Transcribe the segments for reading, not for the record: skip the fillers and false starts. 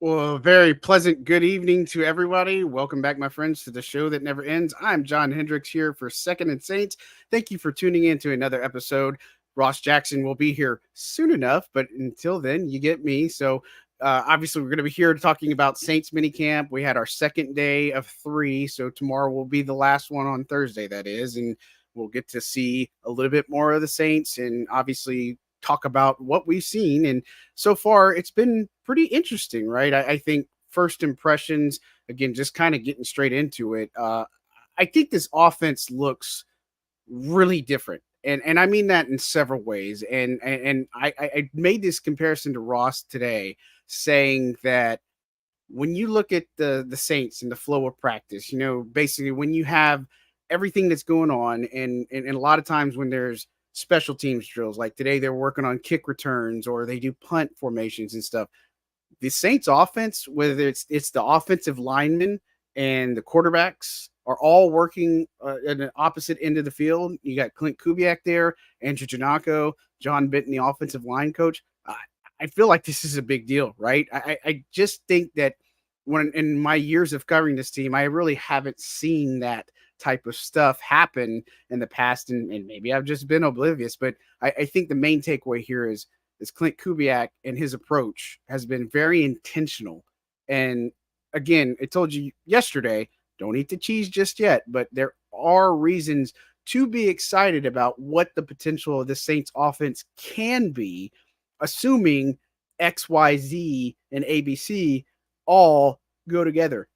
Well, a very pleasant good evening to everybody. Welcome back, my friends, to the show that never ends. I'm John Hendricks here for Second and Saints. Thank you for tuning in to another episode. Ross Jackson will be here soon enough, but until then, you get me. So, obviously, we're going to be here talking about Saints minicamp. We had our second day of 3, so tomorrow will be the last one on Thursday, that is, and we'll get to see a little bit more of the Saints and obviously talk about what we've seen. And so far it's been pretty interesting, right? I think first impressions, again, just kind of getting straight into it. I think this offense looks really different. And I mean that in several ways. And I made this comparison to Ross today, saying that when you look at the Saints and the flow of practice, basically when you have everything that's going on, and a lot of times when there's special teams drills, like today they're working on kick returns or they do punt formations and stuff. The Saints offense, whether it's the offensive linemen and the quarterbacks, are all working at an opposite end of the field. You got Klint Kubiak there, Andrew Janako, John Benton, the offensive line coach. I feel like this is a big deal, right? I just think that when in my years of covering this team, I really haven't seen that type of stuff happen in the past, and maybe I've just been oblivious. But I think the main takeaway here is Klint Kubiak and his approach has been very intentional. And again, I told you yesterday, don't eat the cheese just yet, but there are reasons to be excited about what the potential of the Saints offense can be, assuming X, Y, Z, and ABC all go together.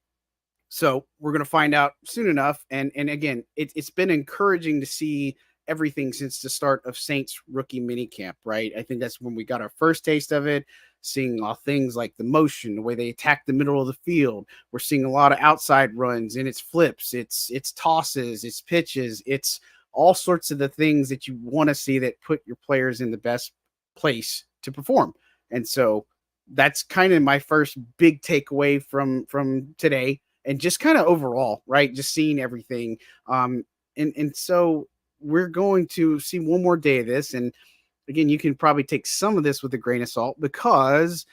So we're going to find out soon enough. And again, it's been encouraging to see everything since the start of Saints rookie minicamp, right? I think that's when we got our first taste of it, seeing all things like the motion, the way they attack the middle of the field. We're seeing a lot of outside runs, and it's flips, it's tosses, it's pitches, it's all sorts of the things that you want to see that put your players in the best place to perform. And so that's kind of my first big takeaway from today, and just kind of overall, right? Just seeing everything. And so we're going to see one more day of this. And again, you can probably take some of this with a grain of salt, because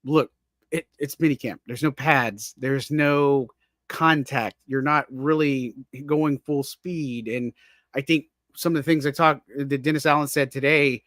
look, it's minicamp. There's no pads. There's no contact. You're not really going full speed. And I think some of the things that Dennis Allen said today,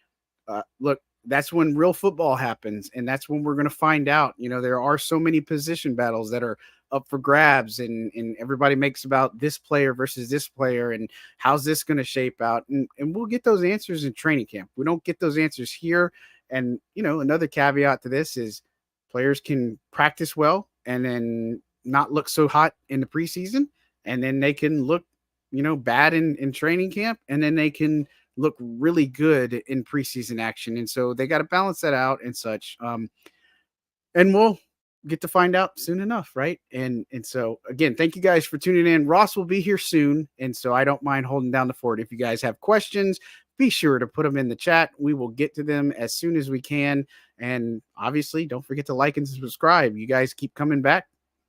look, that's when real football happens. And that's when we're going to find out, there are so many position battles that are up for grabs, and everybody makes about this player versus this player and how's this going to shape out. And we'll get those answers in training camp. We don't get those answers here. And, another caveat to this is players can practice well and then not look so hot in the preseason. And then they can look, bad in training camp. And then they can look really good in preseason action. And so they got to balance that out and such. And we'll get to find out soon enough, right? And so again, thank you guys for tuning in. Ross will be here soon, and so I don't mind holding down the fort. If you guys have questions, be sure to put them in the chat. We will get to them as soon as we can. And obviously, don't forget to like and subscribe. You guys keep coming back.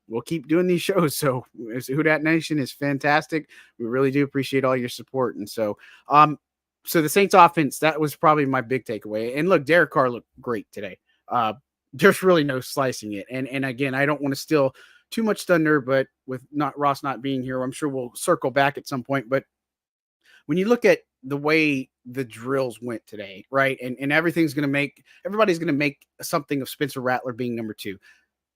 We'll keep doing these shows. So Who Dat Nation is fantastic. We really do appreciate all your support. And so the Saints offense, that was probably my big takeaway. And look, Derek Carr looked great today. There's really no slicing it. And again, I don't want to steal too much thunder, but with Ross not being here, I'm sure we'll circle back at some point. But when you look at the way the drills went today, right? And everybody's going to make something of Spencer Rattler being number 2.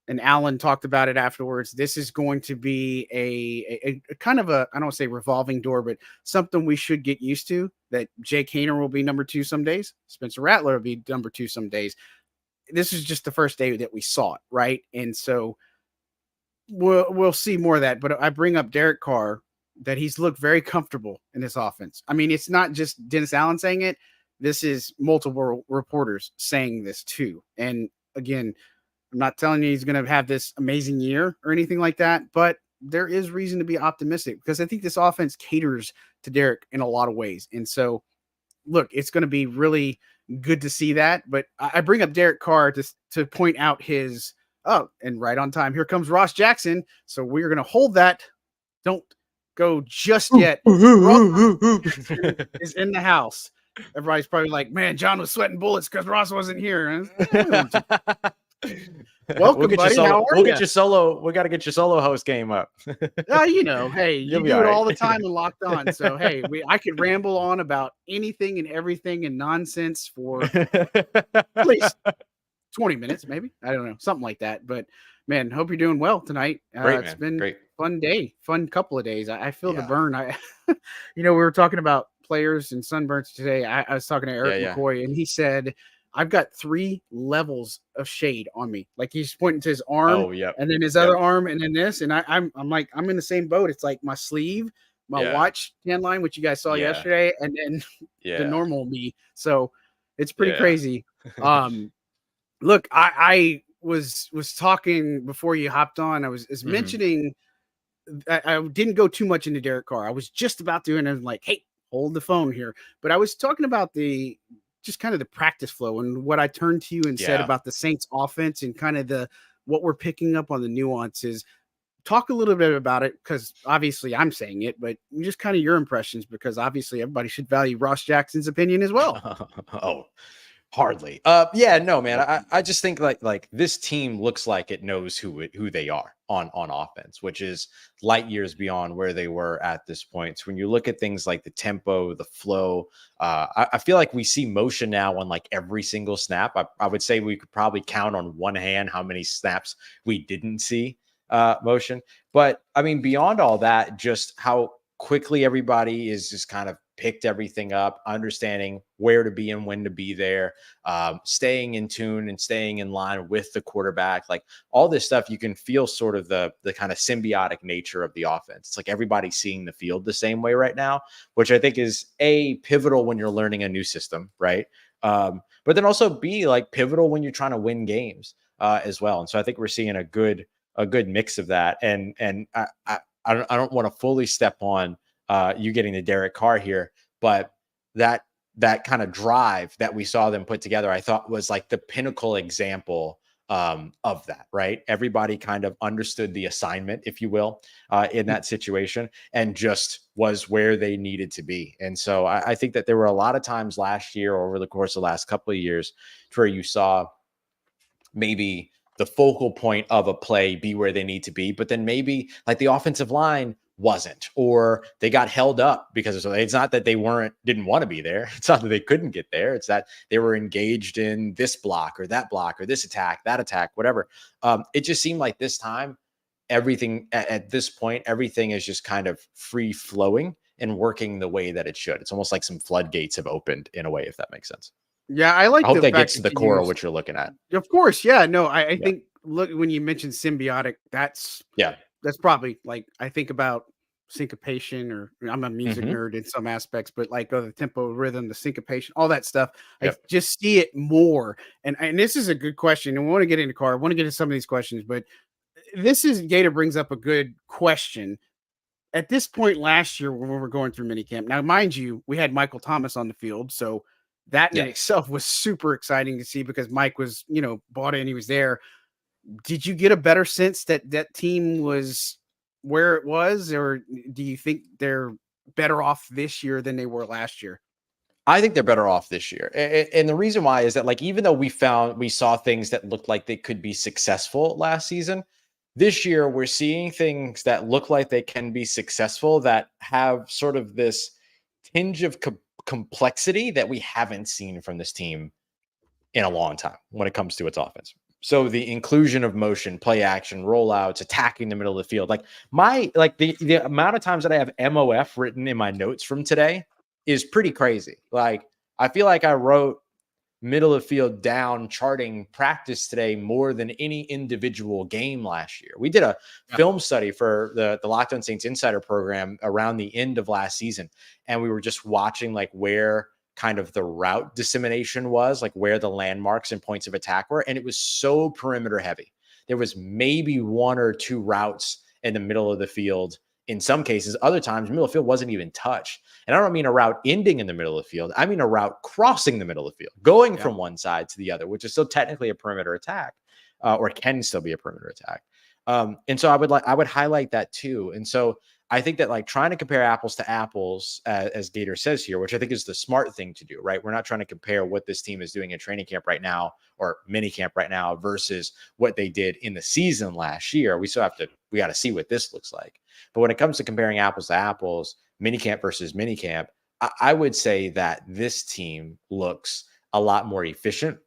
And Allen talked about it afterwards. This is going to be a kind of I don't want to say revolving door, but something we should get used to, that Jake Haener will be number 2 some days. Spencer Rattler will be number 2 some days. This is just the first day that we saw it, right? And so we'll see more of that. But I bring up Derek Carr, that he's looked very comfortable in this offense. I mean, it's not just Dennis Allen saying it. This is multiple reporters saying this too. And again, I'm not telling you he's going to have this amazing year or anything like that, but there is reason to be optimistic, because I think this offense caters to Derek in a lot of ways. And so, look, it's going to be really good to see that. But I bring up Derek Carr to point out his, and right on time, here comes Ross Jackson. So we're going to hold that. Don't go just yet. Is in the house. Everybody's probably like, man, John was sweating bullets because Ross wasn't here. Welcome, buddy. How are you? Get your solo. We got to get your solo host game up. Hey, you do it all the time and Locked On. So, hey, I could ramble on about anything and everything and nonsense for at least 20 minutes, maybe. I don't know, something like that. But, man, hope you're doing well tonight. Great, it's man. been Great. Fun day, fun couple of days. I feel the burn. We were talking about players and sunburns today. I was talking to Eric McCoy, and he said, I've got 3 levels of shade on me. Like he's pointing to his arm and then his other arm and then this. And I'm like, I'm in the same boat. It's like my sleeve, my watch tan line, which you guys saw yesterday, and then the normal me. So it's pretty crazy. Look, I was talking before you hopped on. I was mentioning I didn't go too much into Derek Carr. I was just about to, and I was like, hey, hold the phone here. But I was talking about just kind of the practice flow and what I turned to you and said about the Saints offense and kind of what we're picking up on the nuances. Talk a little bit about it, because obviously I'm saying it, but just kind of your impressions, because obviously everybody should value Ross Jackson's opinion as well. Hardly. No, man. I just think like this team looks like it knows who they are on offense, which is light years beyond where they were at this point. So when you look at things like the tempo, the flow, I feel like we see motion now on like every single snap. I would say we could probably count on one hand how many snaps we didn't see motion. But I mean, beyond all that, just how quickly everybody is just kind of picked everything up, understanding where to be and when to be there, staying in tune and staying in line with the quarterback, like all this stuff. You can feel sort of the kind of symbiotic nature of the offense. It's like everybody's seeing the field the same way right now, which I think is pivotal when you're learning a new system, right? But then also like pivotal when you're trying to win games as well. And so I think we're seeing a good mix of that. And I don't want to fully step on you getting the Derek Carr here, but that kind of drive that we saw them put together, I thought was like the pinnacle example of that, right? Everybody kind of understood the assignment, if you will, in that situation, and just was where they needed to be. And so I think that there were a lot of times last year or over the course of the last couple of years where you saw maybe the focal point of a play be where they need to be, but then maybe like the offensive line wasn't, or they got held up because it's not that they didn't want to be there. It's not that they couldn't get there. It's that they were engaged in this block or this attack, that attack, whatever. It just seemed like this time, everything at this point, everything is just kind of free flowing and working the way that it should. It's almost like some floodgates have opened in a way, if that makes sense. Yeah, I hope that gets to the core of what you're looking at. Of course, yeah. No, I think look, when you mentioned symbiotic, that's probably like I think about syncopation, or I'm a music nerd in some aspects, but like the tempo, rhythm, the syncopation, all that stuff. I just see it more. And this is a good question. And we want to get into Carr. I want to get into some of these questions, but Gator brings up a good question. At this point last year, when we were going through minicamp, now mind you, we had Michael Thomas on the field, so that in itself was super exciting to see, because Mike was, bought in, he was there. Did you get a better sense that team was where it was, or do you think they're better off this year than they were last year? I think they're better off this year. And the reason why is that, like, even though we saw things that looked like they could be successful last season, this year we're seeing things that look like they can be successful that have sort of this tinge of complexity that we haven't seen from this team in a long time when it comes to its offense. So the inclusion of motion, play action, rollouts, attacking the middle of the field, the amount of times that I have MOF written in my notes from today is pretty crazy. Like, I feel like I wrote middle of field down charting practice today more than any individual game last year. We did a film study for the Locked On Saints Insider program around the end of last season, and we were just watching like where kind of the route dissemination was, like where the landmarks and points of attack were, and it was so perimeter heavy. There was maybe 1 or 2 routes in the middle of the field. In some cases, other times, middle of the field wasn't even touched. And I don't mean a route ending in the middle of the field. I mean a route crossing the middle of the field, going from one side to the other, which is still technically a perimeter attack, or can still be a perimeter attack. And so I would highlight that too. And so I think that like trying to compare apples to apples, as Gator says here, which I think is the smart thing to do, right? We're not trying to compare what this team is doing in training camp right now or minicamp right now versus what they did in the season last year. We got to see what this looks like. But when it comes to comparing apples to apples, minicamp versus minicamp, I would say that this team looks a lot more efficient,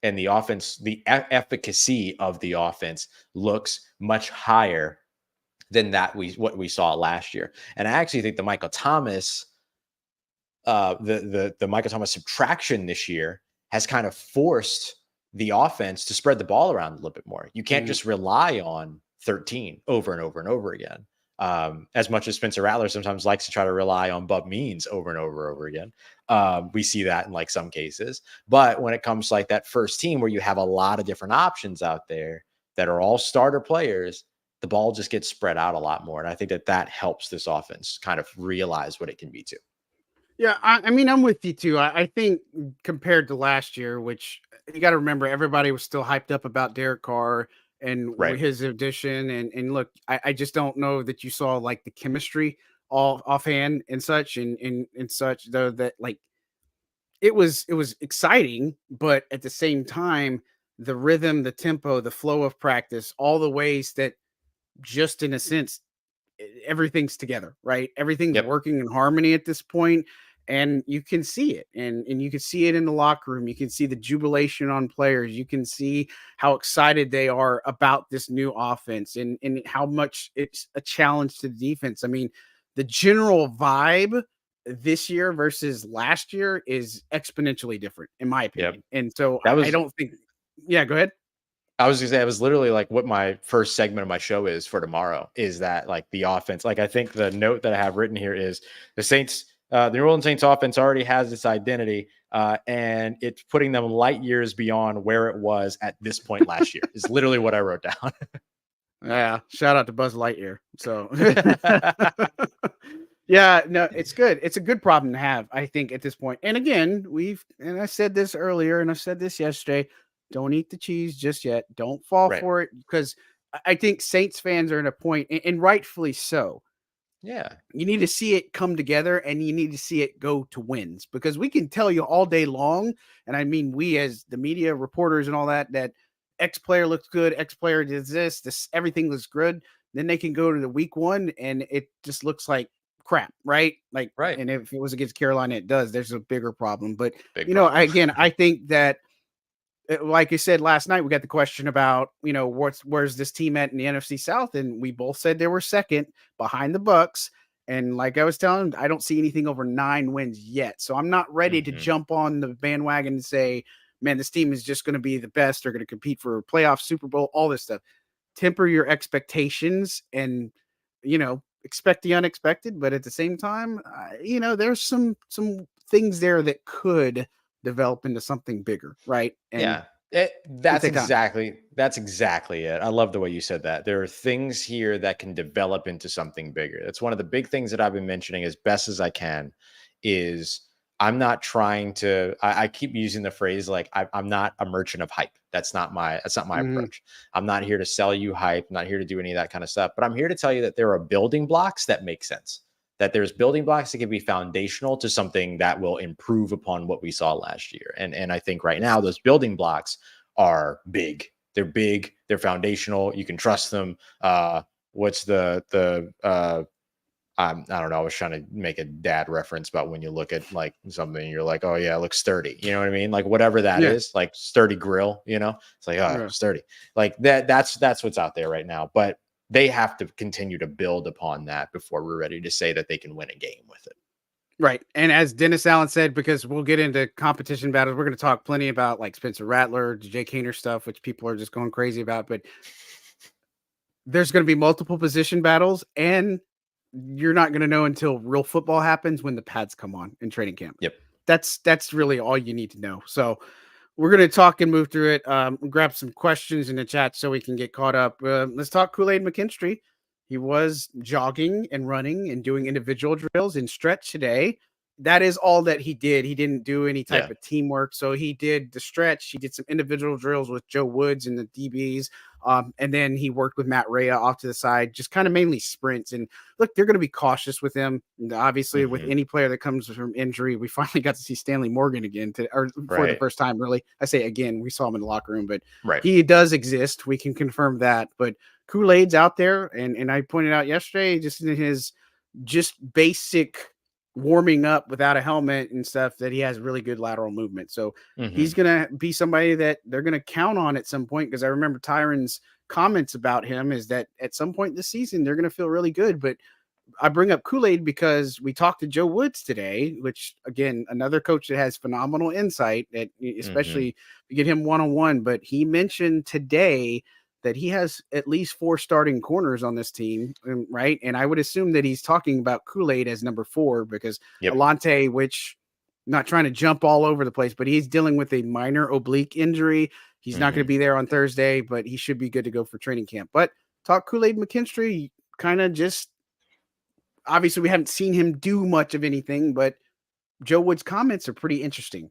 and the offense, the efficacy of the offense looks much higher than what we saw last year. And I actually think the Michael Thomas, the Michael Thomas subtraction this year has kind of forced the offense to spread the ball around a little bit more. You can't just rely on 13 over and over and over again. As much as Spencer Rattler sometimes likes to try to rely on Bub Means over and over and over again. We see that in like some cases. But when it comes to like that first team where you have a lot of different options out there that are all starter players, the ball just gets spread out a lot more. And I think that helps this offense kind of realize what it can be too. Yeah, I mean, I'm with you too. I think compared to last year, which you got to remember, everybody was still hyped up about Derek Carr and his addition. And look, I just don't know that you saw like the chemistry all offhand and such and such, though, that like it was exciting, but at the same time, the rhythm, the tempo, the flow of practice, all the ways that just in a sense everything's together, right? Everything's working in harmony at this point, and you can see it, and you can see it in the locker room. You can see the jubilation on players. You can see how excited they are about this new offense, and how much it's a challenge to the defense. I mean, the general vibe this year versus last year is exponentially different, in my opinion. And so I don't think. Yeah, go ahead. I was gonna say, it was literally like what my first segment of my show is for tomorrow, is that like the offense. Like I think the note that I have written here is the Saints, the New Orleans Saints offense already has its identity, and it's putting them light years beyond where it was at this point last year. Is literally what I wrote down. Yeah, shout out to Buzz Lightyear. So yeah, no, it's good. It's a good problem to have, I think, at this point. And again, and I said this earlier, and I said this yesterday. Don't eat the cheese just yet. Don't fall for it, because I think Saints fans are in a point, and rightfully so. Yeah. You need to see it come together, and you need to see it go to wins, because we can tell you all day long. And I mean, we as the media reporters and all that X player looks good. X player does this, everything looks good. Then they can go to the week one and it just looks like crap, right? Like, and if it was against Carolina, it does. There's a bigger problem. But, again, I think that, like I said last night, we got the question about, where's this team at in the NFC South? And we both said they were second behind the Bucks. And like I was telling them, I don't see anything over 9 wins yet. So I'm not ready to jump on the bandwagon and say, man, this team is just going to be the best. They're going to compete for playoff, Super Bowl, all this stuff. Temper your expectations and, expect the unexpected. But at the same time, there's some things there that could develop into something bigger, right? And that's exactly it. I love the way you said that. There are things here that can develop into something bigger. That's one of the big things that I've been mentioning as best as I can, is I'm not trying to, I keep using the phrase, like, I'm not a merchant of hype. That's not my approach. I'm not here to sell you hype. I'm not here to do any of that kind of stuff, but I'm here to tell you that there are building blocks that make sense, that there's building blocks that can be foundational to something that will improve upon what we saw last year. And I think right now those building blocks are big. They're big. They're foundational. You can trust them. What's I don't know. I was trying to make a dad reference about when you look at like something, you're like, oh yeah, it looks sturdy. You know what I mean? Like whatever that is, like sturdy grill, it's like, oh, sturdy. Like that's what's out there right now. But they have to continue to build upon that before we're ready to say that they can win a game with it. Right. And as Dennis Allen said, because we'll get into competition battles, we're going to talk plenty about like Spencer Rattler, Jake Haener stuff, which people are just going crazy about. But there's going to be multiple position battles, and you're not going to know until real football happens when the pads come on in training camp. Yep. That's really all you need to know. So we're going to talk and move through it. Grab some questions in the chat so we can get caught up. Let's talk Kool-Aid McKinstry. He was jogging and running and doing individual drills in stretch today. that is all that he did. He didn't do any type Yeah. of teamwork. So he did the stretch. He did some individual drills with Joe Woods and the DBs. And then he worked with Matt Rhea off to the side, just kind of mainly sprints. And look, they're going to be cautious with him. And obviously, with any player that comes from injury, we finally got to see Stanley Morgan again, for the first time, really. I say again, we saw him in the locker room, but he does exist. We can confirm that. But Kool-Aid's out there. And I pointed out yesterday, just in his just basic warming up without a helmet and stuff, that he has really good lateral movement. So he's going to be somebody that they're going to count on at some point. Cause I remember Tyron's comments about him is that at some point this season, they're going to feel really good. But I bring up Kool-Aid because we talked to Joe Woods today, which again, another coach that has phenomenal insight, that especially you get him one-on-one, but he mentioned today that he has at least 4 starting corners on this team, right? And I would assume that he's talking about Kool-Aid as number 4 because Alante, which not trying to jump all over the place, but he's dealing with a minor oblique injury. He's not going to be there on Thursday, but he should be good to go for training camp. But talk Kool-Aid McKinstry, kind of just, obviously we haven't seen him do much of anything, but Joe Wood's comments are pretty interesting.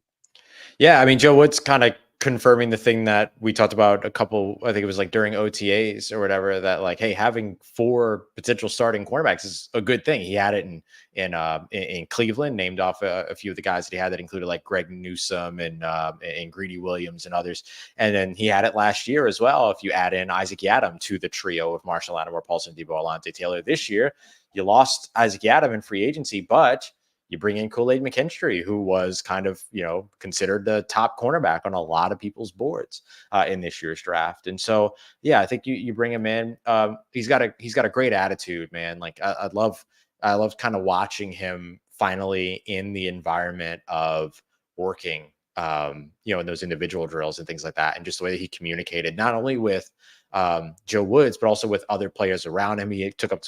Yeah, I mean, Joe Wood's kind of confirming the thing that we talked about I think it was like during OTAs or whatever, that like, hey, having 4 potential starting cornerbacks is a good thing. He had it in Cleveland, named off a few of the guys that he had that included like Greg Newsome and Greedy Williams and others. And then he had it last year as well. If you add in Isaac Yiadom to the trio of Marshall Lattimore, Paulson Adebo, Alante Taylor this year, you lost Isaac Yiadom in free agency, but you bring in Kool-Aid McKinstry, who was kind of, considered the top cornerback on a lot of people's boards in this year's draft. And so, yeah, I think you bring him in. He's got a great attitude, man. Like I love kind of watching him finally in the environment of working, in those individual drills and things like that. And just the way that he communicated, not only with Joe Woods, but also with other players around him. He struck up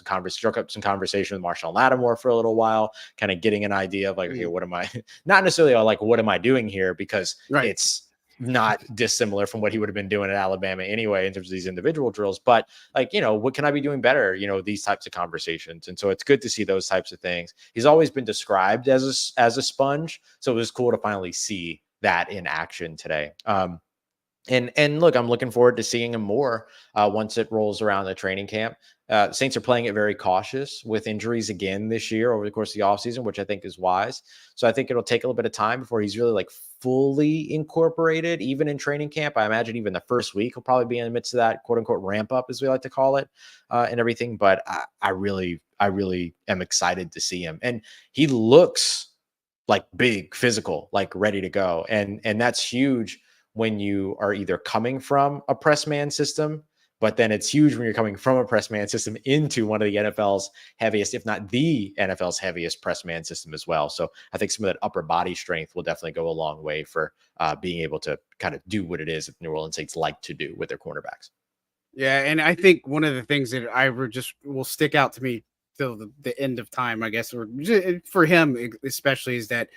some conversation with Marshall Lattimore for a little while, kind of getting an idea of like, okay, what am I, not necessarily like, what am I doing here? Because it's not dissimilar from what he would have been doing at Alabama anyway, in terms of these individual drills, but like, what can I be doing better? These types of conversations. And so it's good to see those types of things. He's always been described as a sponge. So it was cool to finally see that in action today. And look, I'm looking forward to seeing him more once it rolls around the training camp. Saints are playing it very cautious with injuries again this year over the course of the offseason, which I think is wise. So I think it'll take a little bit of time before he's really like fully incorporated, even in training camp. I imagine even the first week he'll probably be in the midst of that quote unquote ramp up, as we like to call it, and everything. But I really am excited to see him. And he looks like big, physical, like ready to go. And that's huge when you are either coming from a press man system, but then it's huge when you're coming from a press man system into one of the NFL's heaviest, if not the NFL's heaviest press man system as well. So I think some of that upper body strength will definitely go a long way for being able to kind of do what it is that New Orleans Saints like to do with their cornerbacks. Yeah, and I think one of the things that will stick out to me till the end of time, I guess, or for him especially, is that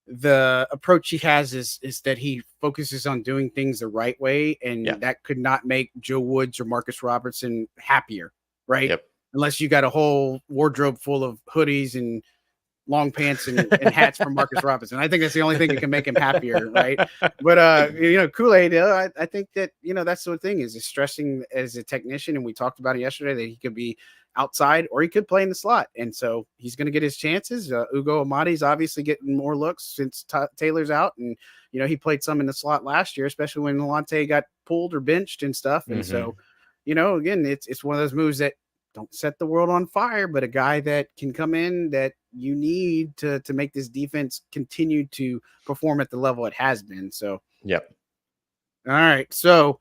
the approach he has is that he focuses on doing things the right way, and that could not make Joe Woods or Marcus Robertson happier, right? Yep. Unless you got a whole wardrobe full of hoodies and long pants and hats from Marcus Robinson. I think that's the only thing that can make him happier, right? But Kool-Aid, I think that that's the thing is stressing as a technician, and we talked about it yesterday that he could be outside or he could play in the slot, and so he's going to get his chances. Ugo Amadi's obviously getting more looks since Taylor's out, and he played some in the slot last year, especially when Alante got pulled or benched and stuff. And so again, it's one of those moves that don't set the world on fire, but a guy that can come in that you need to make this defense continue to perform at the level it has been. So, yep. All right. So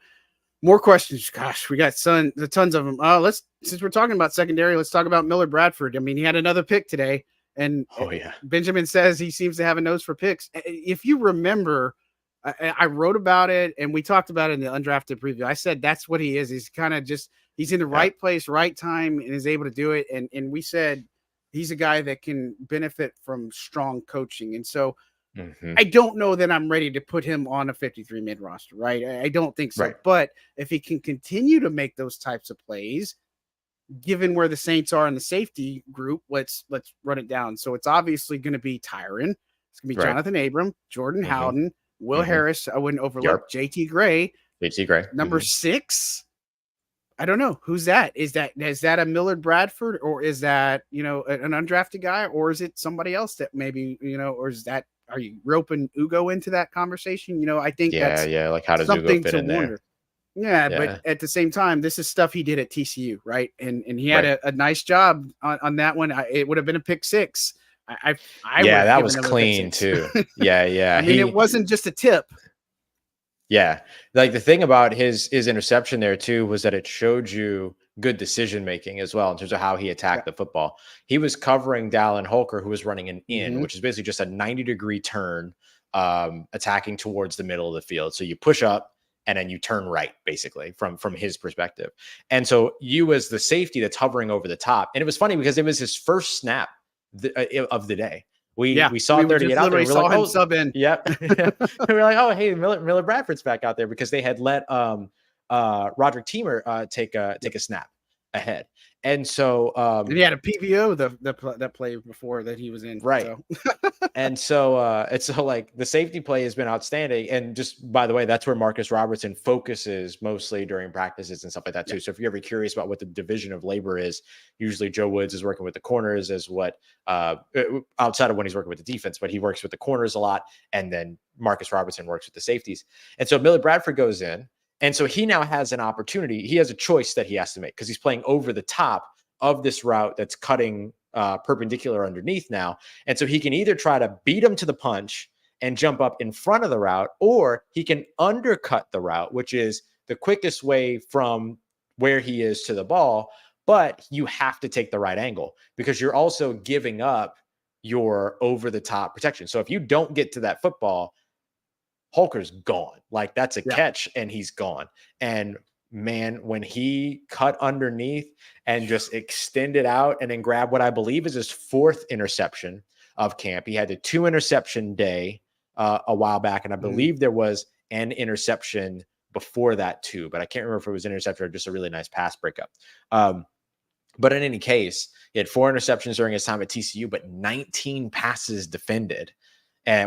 more questions. Gosh, we got tons of them. Since we're talking about secondary, let's talk about Millard Bradford. I mean, he had another pick today, and Benjamin says he seems to have a nose for picks. If you remember, I wrote about it and we talked about it in the undrafted preview. I said that's what he is. He's kind of just he's in the right place, right time, and is able to do it. And we said he's a guy that can benefit from strong coaching. And so I don't know that I'm ready to put him on a 53 mid roster, right? I don't think so. Right. But if he can continue to make those types of plays, given where the Saints are in the safety group, let's run it down. So it's obviously going to be Tyron. It's going to be Right. Jonathan Abram, Jordan Mhm. Howden, Will Harris. I wouldn't overlook JT Gray. JT Gray. Number 6. I don't know who's that. Is that a Millard Bradford, or is that, you know, an undrafted guy, or is it somebody else that maybe, you know, or is that, are you roping Ugo into that conversation? You know, I think that's Like how does Ugo something fit to in there? wonder. Yeah, but Yeah. at the same time, this is stuff he did at TCU, right? And he had Right. a nice job on that one. It would have been a pick 6. I would Yeah, have that given was him a pick clean 6. too. Yeah. I mean, it wasn't just a tip. Yeah. Like the thing about his interception there too was that it showed you good decision making as well in terms of how he attacked the football. He was covering Dallin Holker, who was running an in, which is basically just a 90-degree turn, attacking towards the middle of the field. So you push up and then you turn right, basically, from his perspective. And so you, as the safety that's hovering over the top, and it was funny because it was his first snap of the day. We saw 30 just get out there. literally And we're saw like, him oh, sub in. yep. We were like, oh, hey, Millard Bradford's back out there because they had let Roderic Teamer take a snap ahead. And so And he had a PVO that play before that he was in. right. So. And so it's so like the safety play has been outstanding. And just by the way, that's where Marcus Robertson focuses mostly during practices and stuff like that too. So if you're ever curious about what the division of labor is, usually Joe Woods is working with the corners as what outside of when he's working with the defense, but he works with the corners a lot. And then Marcus Robertson works with the safeties. And so Millard Bradford goes in. And so he now has an opportunity. He has a choice that he has to make because he's playing over the top of this route that's cutting perpendicular underneath now. And so he can either try to beat him to the punch and jump up in front of the route, or he can undercut the route, which is the quickest way from where he is to the ball. But you have to take the right angle because you're also giving up your over the top protection. So if you don't get to that football, Holker's gone. Like that's a catch and he's gone. And man, when he cut underneath and just extended out and then grabbed what I believe is his 4th interception of camp. He had a 2 interception day a while back. And I believe there was an interception before that too, but I can't remember if it was an interception or just a really nice pass breakup. But in any case, he had 4 interceptions during his time at TCU, but 19 passes defended.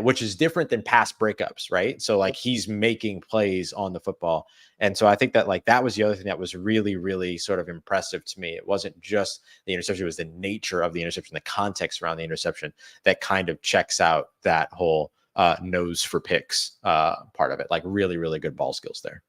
Which is different than pass breakups, right? So like he's making plays on the football. And so I think that like that was the other thing that was really, really sort of impressive to me. It wasn't just the interception, it was the nature of the interception, the context around the interception that kind of checks out that whole nose for picks part of it. Like really, really good ball skills there.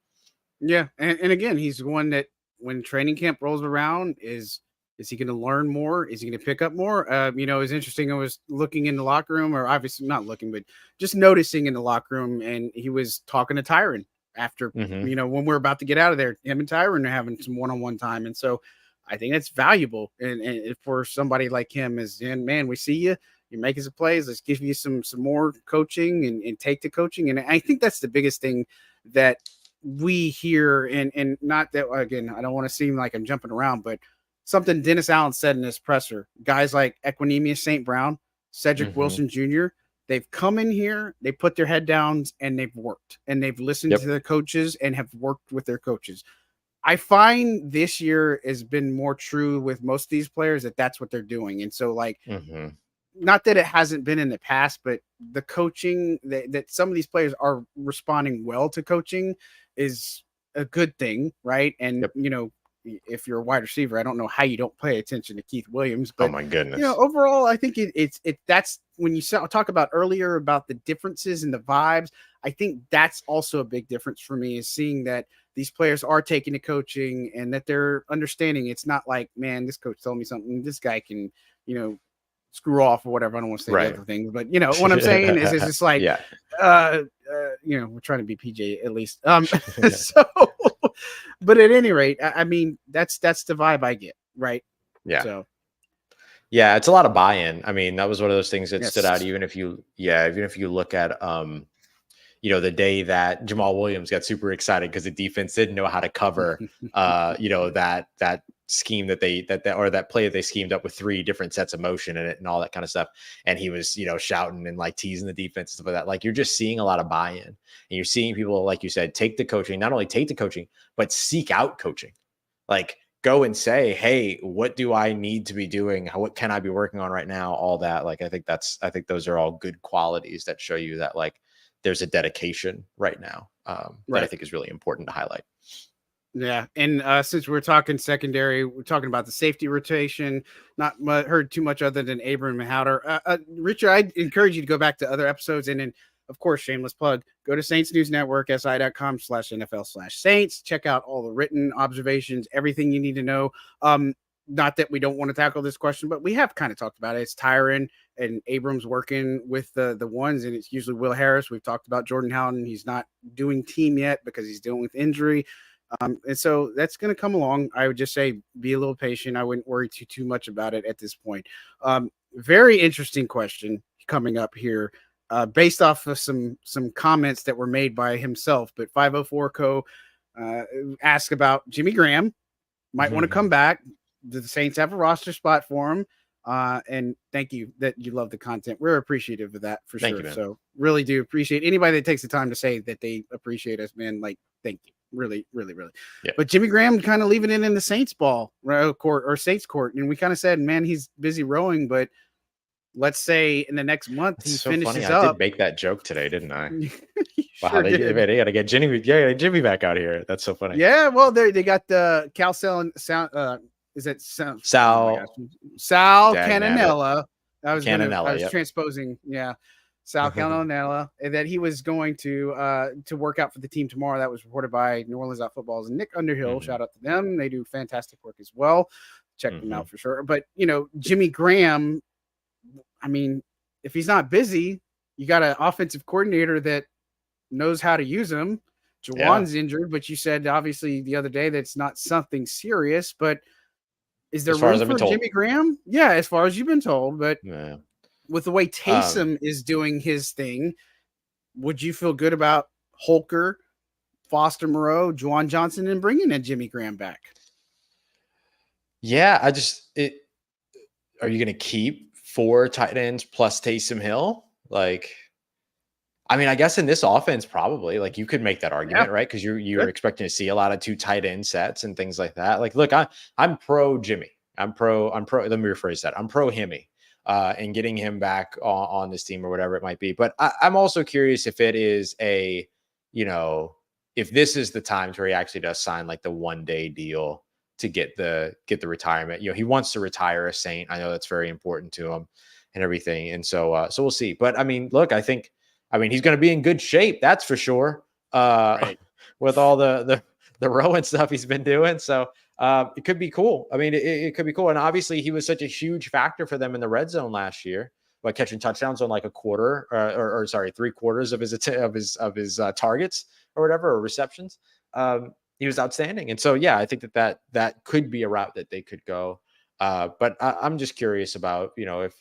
Yeah. And again, he's one that when training camp rolls around, is he going to learn more? Is he going to pick up more? You know, it's interesting. I was looking in the locker room, or obviously not looking, but just noticing in the locker room, and he was talking to Tyron after, you know, when we're about to get out of there. Him and Tyron are having some one-on-one time, and so I think that's valuable. And for somebody like him, is, and man, we see you're making some plays. Let's give you some more coaching and take the coaching. And I think that's the biggest thing that we hear. And not that, again, I don't want to seem like I'm jumping around, but something Dennis Allen said in his presser, guys like Equinemius St. Brown, Cedric Wilson Jr., they've come in here, they put their head down, and they've worked, and they've listened to their coaches and have worked with their coaches. I find this year has been more true with most of these players that that's what they're doing. And so like, not that it hasn't been in the past, but the coaching that some of these players are responding well to coaching is a good thing. Right. And, you know, if you're a wide receiver, I don't know how you don't pay attention to Keith Williams, but oh my goodness, you know, overall, I think it's that's when you talk about earlier about the differences in the vibes. I think that's also a big difference for me, is seeing that these players are taking the coaching and that they're understanding. It's not like, man, this coach told me something, this guy can, you know, screw off or whatever. I don't want to say the other things, but you know what I'm saying is it's just like, you know, we're trying to be PJ at least. So, but at any rate, I mean, that's the vibe I get, right? Yeah. So, yeah, it's a lot of buy-in. I mean, that was one of those things that stood out. Even if you look at, you know, the day that Jamal Williams got super excited because the defense didn't know how to cover, you know, that scheme that that play that they schemed up with 3 different sets of motion in it and all that kind of stuff. And he was, you know, shouting and like teasing the defense and stuff like that. Like, you're just seeing a lot of buy-in, and you're seeing people, like you said, take the coaching, not only take the coaching, but seek out coaching. Like, go and say, hey, what do I need to be doing? What can I be working on right now? All that. Like, I think those are all good qualities that show you that like there's a dedication right now that I think is really important to highlight. Yeah, and since we're talking secondary, we're talking about the safety rotation. Not heard too much other than Abram and Howder. Richard, I'd encourage you to go back to other episodes, and then, of course, shameless plug, go to Saints News Network, si.com/NFL/Saints. Check out all the written observations, everything you need to know. Not that we don't want to tackle this question, but we have kind of talked about it. It's Tyron and Abrams working with the ones, and it's usually Will Harris. We've talked about Jordan Howden. He's not doing team yet because he's dealing with injury. And so that's going to come along. I would just say be a little patient. I wouldn't worry too much about it at this point. Very interesting question coming up here, based off of some comments that were made by himself. But 504 Co asked about Jimmy Graham. Might want to come back. The Saints have a roster spot for him. And thank you that you love the content. We're appreciative of that for sure. So really do appreciate anybody that takes the time to say that they appreciate us, man. Like, thank you. Really. Yeah. But Jimmy Graham kind of leaving it in the Saints ball court or Saints court. And we kind of said, man, he's busy rowing, but let's say in the next month he finishes up. I did make that joke today, didn't I? Wow, they got to get Jimmy back out here. That's so funny. Yeah, well, they got the is it Sal Cananella? I was transposing. Yeah. Sal Cananella, and that he was going to work out for the team tomorrow. That was reported by New Orleans Football's Nick Underhill. Shout out to them. They do fantastic work as well. Check them out for sure. But, Jimmy Graham, I mean, if he's not busy, you got an offensive coordinator that knows how to use him. Jawan's injured, but you said obviously the other day that's not something serious. But is there room for Jimmy Graham? Yeah, as far as you've been told. But with the way Taysom is doing his thing, would you feel good about Holker, Foster Moreau, Juwan Johnson, and bringing in Jimmy Graham back? Yeah, are you going to keep 4 tight ends plus Taysom Hill? Like, I mean, I guess in this offense, probably like you could make that argument, right? Because you're expecting to see a lot of 2 tight end sets and things like that. Like, look, I'm pro Jimmy. I'm pro. Let me rephrase that. I'm pro Himmy. And getting him back on this team or whatever it might be. But I'm also curious if it is if this is the time where he actually does sign like the 1-day deal to get the retirement. He wants to retire a Saint. I know that's very important to him and everything. And so we'll see. But I mean, look, I think he's going to be in good shape. That's for sure. With all the rowing stuff he's been doing. So it could be cool. I mean, it could be cool. And obviously he was such a huge factor for them in the red zone last year by catching touchdowns on like a quarter or 3/4 of his targets or whatever, or receptions. He was outstanding. And so, yeah, I think that could be a route that they could go. But I'm just curious about, if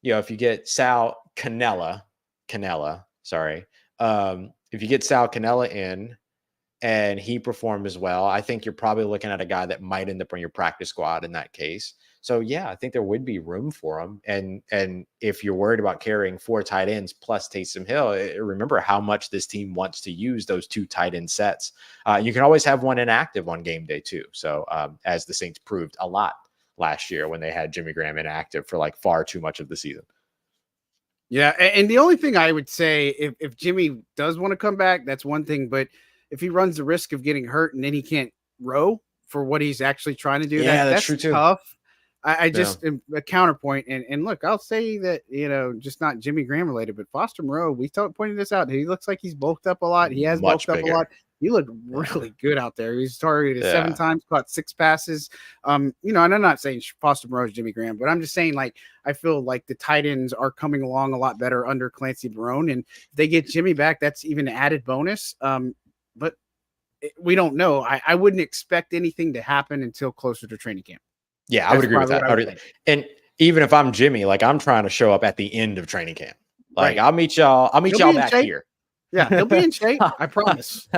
you get Sal Canella, if you get Sal Canella in, and he performed as well, I think you're probably looking at a guy that might end up on your practice squad in that case. So yeah, I think there would be room for him. And if you're worried about carrying 4 tight ends plus Taysom Hill, remember how much this team wants to use those 2 tight end sets. You can always have one inactive on game day too. So as the Saints proved a lot last year when they had Jimmy Graham inactive for like far too much of the season. Yeah, and the only thing I would say, if Jimmy does want to come back, that's one thing. But if he runs the risk of getting hurt and then he can't row for what he's actually trying to do, that's true too. Tough. I just a counterpoint, and look, I'll say that just not Jimmy Graham related, but Foster Moreau. We pointed this out. He looks like he's bulked up a lot. He has bulked up a lot. He looked really good out there. He's targeted 7 times, caught 6 passes. And I'm not saying Foster Moreau is Jimmy Graham, but I'm just saying, like, I feel like the tight ends are coming along a lot better under Clancy Barone, and if they get Jimmy back, that's even an added bonus. But we don't know. I wouldn't expect anything to happen until closer to training camp. Yeah, I would agree with that. And even if I'm Jimmy, like, I'm trying to show up at the end of training camp. Like, I'll meet y'all back here. Yeah, he'll be in shape. I promise.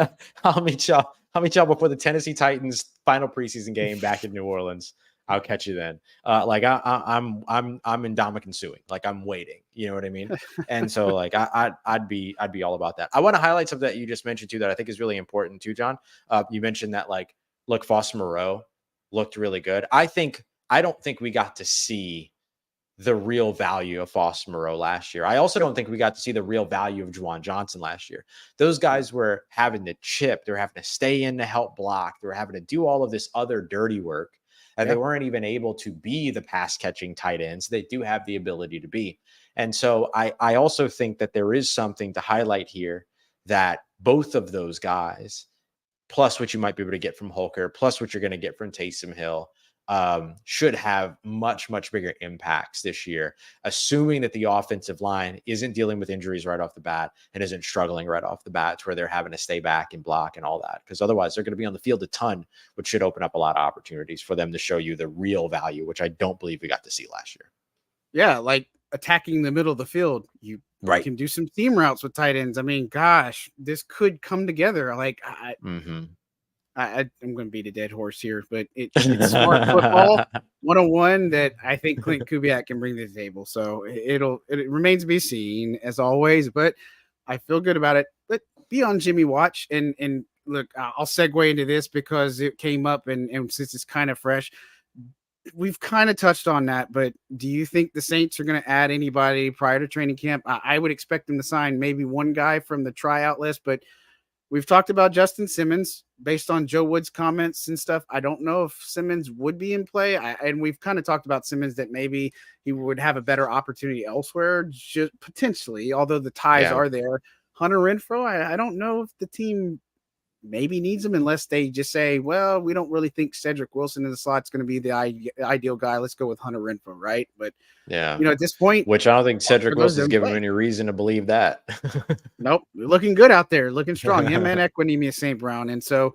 I'll meet y'all before the Tennessee Titans final preseason game back in New Orleans. I'll catch you then. Like I'm in Dominican suing. Like, I'm waiting. You know what I mean? And so, like, I'd be all about that. I want to highlight something that you just mentioned too that I think is really important too, John. You mentioned that, like, look, Foster Moreau, looked really good. I don't think we got to see the real value of Foster Moreau last year. I also don't think we got to see the real value of Juwan Johnson last year. Those guys were having to chip. They were having to stay in to help block. They were having to do all of this other dirty work. And they weren't even able to be the pass catching tight ends. They do have the ability to be. And so I also think that there is something to highlight here, that both of those guys, plus what you might be able to get from Holker, plus what you're going to get from Taysom Hill, should have much, much bigger impacts this year, assuming that the offensive line isn't dealing with injuries right off the bat and isn't struggling right off the bat to where they're having to stay back and block and all that. Because otherwise they're going to be on the field a ton, which should open up a lot of opportunities for them to show you the real value, which I don't believe we got to see last year. Yeah, like attacking the middle of the field. You can do some seam routes with tight ends. I mean, gosh, this could come together. Like, I'm going to beat a dead horse here, but it's smart football 101 that I think Klint Kubiak can bring to the table. So it remains to be seen, as always, but I feel good about it. But be on Jimmy watch, and look, I'll segue into this because it came up, and since it's kind of fresh, we've kind of touched on that. But do you think the Saints are going to add anybody prior to training camp? I would expect them to sign maybe one guy from the tryout list, but we've talked about Justin Simmons based on Joe Wood's comments and stuff. I don't know if Simmons would be in play. And we've kind of talked about Simmons that maybe he would have a better opportunity elsewhere, just potentially, although the ties are there. Hunter Renfrow, I don't know if the team maybe needs him unless they just say, well, we don't really think Cedric Wilson in the slot's going to be the ideal guy. Let's go with Hunter Renfrow, right? But at this point, which I don't think Cedric Wilson's given him any reason to believe that. Nope, looking good out there, looking strong. Him and Equinemius St. Brown, and so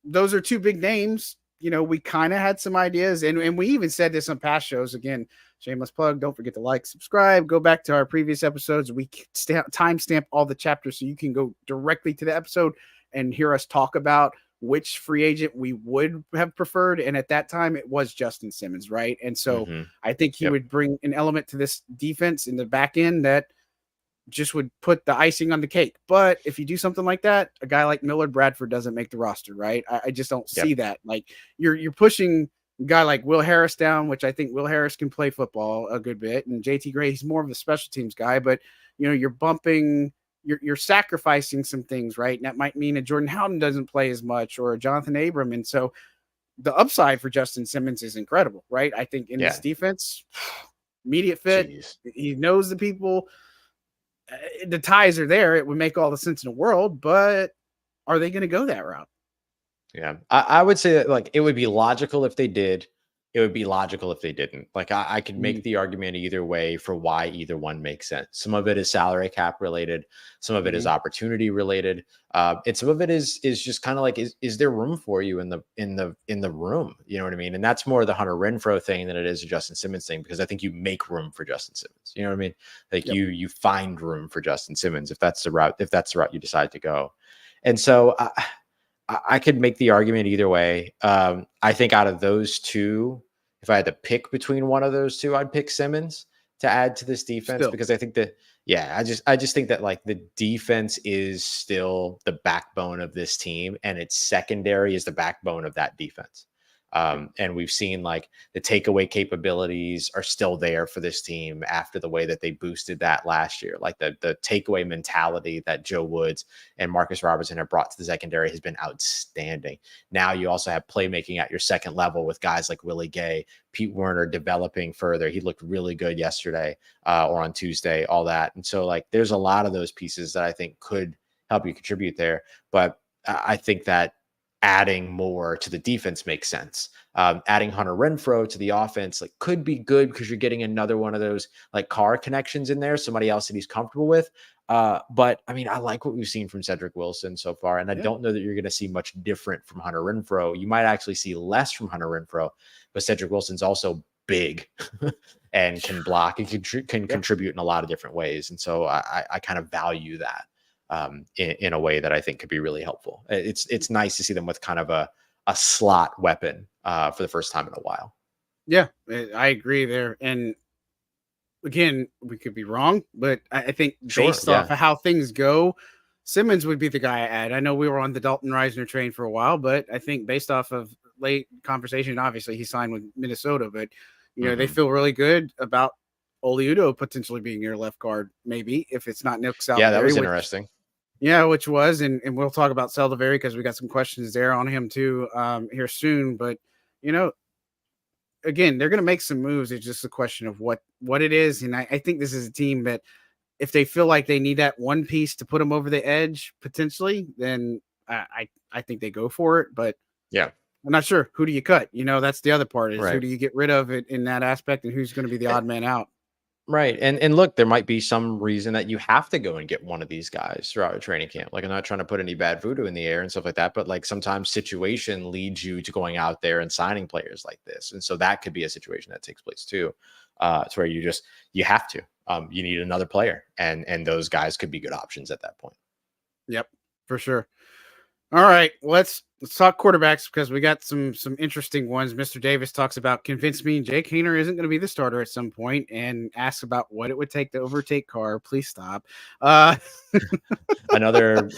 those are two big names. We kind of had some ideas, and we even said this on past shows. Again, shameless plug. Don't forget to like, subscribe. Go back to our previous episodes. We timestamp all the chapters so you can go directly to the episode and hear us talk about which free agent we would have preferred. And at that time, it was Justin Simmons, right? And so I think he would bring an element to this defense in the back end that just would put the icing on the cake. But if you do something like that, a guy like Millard Bradford doesn't make the roster, right? I just don't see that. Like you're pushing a guy like Will Harris down, which I think Will Harris can play football a good bit, and JT Gray, he's more of a special teams guy, but you're bumping, you're sacrificing some things, right? And that might mean a Jordan Howden doesn't play as much, or a Jonathan Abram. And so the upside for Justin Simmons is incredible, right? I think in this defense, immediate fit, he knows the people. The ties are there. It would make all the sense in the world, but are they going to go that route? Yeah, I would say that it would be logical if they did. It would be logical if they didn't. I could make the argument either way for why either one makes sense. Some of it is salary cap related. Some of it is opportunity related. And some of it is just kind of is there room for you in the room? You know what I mean? And that's more the Hunter Renfrow thing than it is a Justin Simmons thing, because I think you make room for Justin Simmons. You know what I mean? You find room for Justin Simmons if that's the route you decide to go. And so I could make the argument either way. I think out of those two, if I had to pick between one of those two, I'd pick Simmons to add to this defense because I think that, I just think that the defense is still the backbone of this team, and its secondary is the backbone of that defense. And we've seen the takeaway capabilities are still there for this team after the way that they boosted that last year. The takeaway mentality that Joe Woods and Marcus Robertson have brought to the secondary has been outstanding. Now you also have playmaking at your second level with guys like Willie Gay, Pete Werner developing further. He looked really good yesterday or on Tuesday, all that. And so there's a lot of those pieces that I think could help you contribute there. But I think that adding more to the defense makes sense. Adding Hunter Renfrow to the offense could be good because you're getting another one of those Carr connections in there, somebody else that he's comfortable with. But I mean, I like what we've seen from Cedric Wilson so far, and I don't know that you're going to see much different from Hunter Renfrow. You might actually see less from Hunter Renfrow, but Cedric Wilson's also big and can block and can contribute in a lot of different ways. And so I kind of value that. In a way that I think could be really helpful. It's nice to see them with kind of a slot weapon for the first time in a while. Yeah, I agree there. And again, we could be wrong, but I think based off of how things go, Simmons would be the guy I add. I know we were on the Dalton Reisner train for a while, but I think based off of late conversation. Obviously, he signed with Minnesota, but they feel really good about Oli Udoh potentially being your left guard, maybe if it's not Nick Saldiveri. Yeah, that was interesting. Which was, and we'll talk about Saldiveri because we got some questions there on him too here soon. But again, they're going to make some moves. It's just a question of what it is, and I think this is a team that if they feel like they need that one piece to put them over the edge potentially, then I think they go for it. But yeah, I'm not sure. Who do you cut? That's the other part is right. Who do you get rid of it in that aspect, and who's going to be the odd man out? Right. And look, there might be some reason that you have to go and get one of these guys throughout a training camp. Like, I'm not trying to put any bad voodoo in the air and stuff like that, but like sometimes situation leads you to going out there and signing players like this. And so that could be a situation that takes place too. It's where you have to, you need another player, and those guys could be good options at that point. Yep, for sure. All right, let's talk quarterbacks because we got some interesting ones. Mr. Davis talks about convince me Jake Haener isn't going to be the starter at some point, and asks about what it would take to overtake Carr. Please stop. Another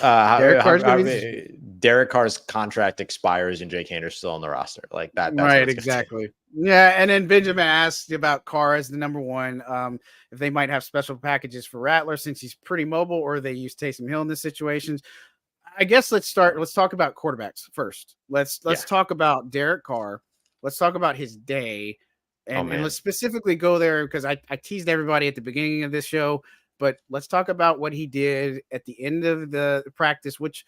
Derek Carr's contract expires and Jake Haener's still on the roster. Like that. That's right, exactly. Yeah, and then Benjamin asked about Carr as the number one. If they might have special packages for Rattler since he's pretty mobile, or they use Taysom Hill in this situations. I guess let's talk about quarterbacks first. Let's talk about Derek Carr. Let's talk about his day. And let's specifically go there because I teased everybody at the beginning of this show, but let's talk about what he did at the end of the practice, which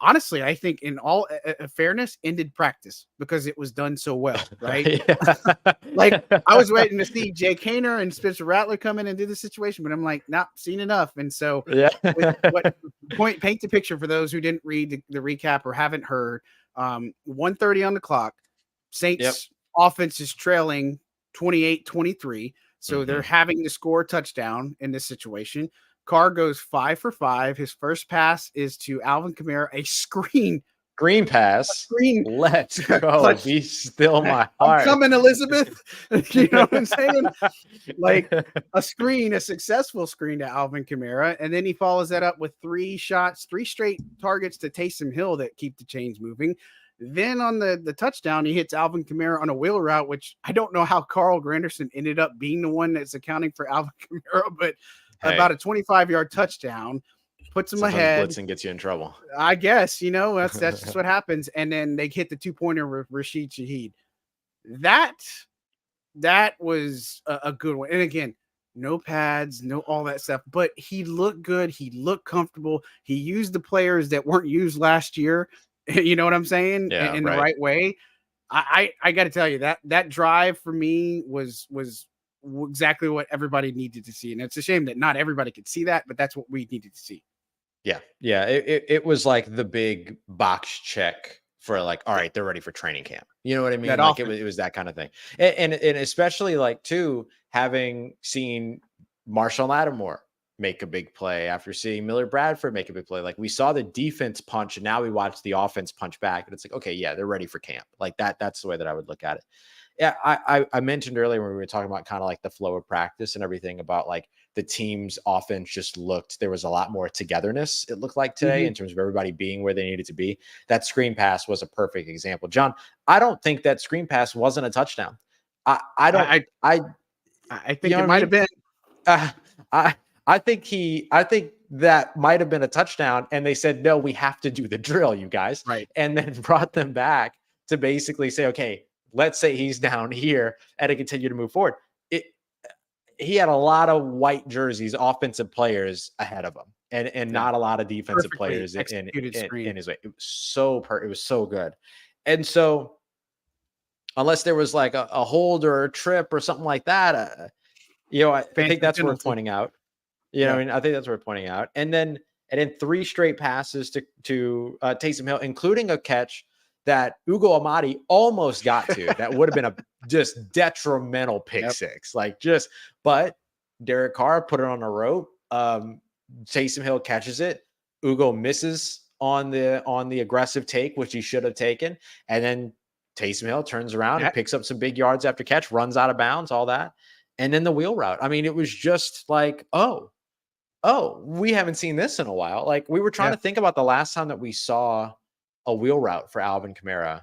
honestly, I think in all fairness ended practice because it was done so well, right? Like I was waiting to see Jake Haener and Spencer Rattler come in and do the situation, but I'm like, not seen enough. And so paint the picture for those who didn't read the recap or haven't heard. 1:30 on the clock. Saints offense is trailing 28-23. So they're having to score a touchdown in this situation. Carr goes 5 for 5. His first pass is to Alvin Kamara, a screen pass. Let's go. Be still my heart. I'm coming, Elizabeth. You know what I'm saying? Like a successful screen to Alvin Kamara. And then he follows that up with 3 straight targets to Taysom Hill that keep the chains moving. Then on the touchdown, he hits Alvin Kamara on a wheel route, which I don't know how Carl Granderson ended up being the one that's accounting for Alvin Kamara, but about a 25-yard touchdown, puts him ahead. Blitzing gets you in trouble. I guess, that's just what happens. And then they hit the 2-pointer with Rashid Shaheed. That was a good one. And again, no pads, no all that stuff, but he looked good. He looked comfortable. He used the players that weren't used last year. You know what I'm saying? Yeah, in the right way. I got to tell you that drive for me was exactly what everybody needed to see. And it's a shame that not everybody could see that, but that's what we needed to see. Yeah. It was like the big box check for like, all right, they're ready for training camp. You know what I mean? Like it was that kind of thing. And especially like too, having seen Marshall Lattimore make a big play after seeing Millard Bradford make a big play. Like we saw the defense punch and now we watch the offense punch back, and it's like, okay, yeah, they're ready for camp. Like that's the way that I would look at it. Yeah, I mentioned earlier when we were talking about kind of like the flow of practice and everything about like the team's offense just looked, there was a lot more togetherness, it looked like today, in terms of everybody being where they needed to be. That screen pass was a perfect example. John, I don't think that screen pass wasn't a touchdown. I think it might have been. I think that might have been a touchdown, and they said, no, we have to do the drill, you guys. Right. And then brought them back to basically say, okay, let's say he's down here and to continue to move forward. He had a lot of white jerseys, offensive players ahead of him, and not a lot of defensive players in his way. It was so good. And so unless there was like a hold or a trip or something like that, I think that's worth pointing out. I mean, I think that's worth pointing out. And then 3 straight passes to Taysom Hill, including a catch that Ugo Amadi almost got to. That would have been a just detrimental pick six. But Derek Carr put it on a rope. Taysom Hill catches it. Ugo misses on the aggressive take, which he should have taken. And then Taysom Hill turns around and picks up some big yards after catch, runs out of bounds, all that. And then the wheel route. I mean, it was just like, oh, we haven't seen this in a while. Like we were trying to think about the last time that we saw a wheel route for Alvin Kamara.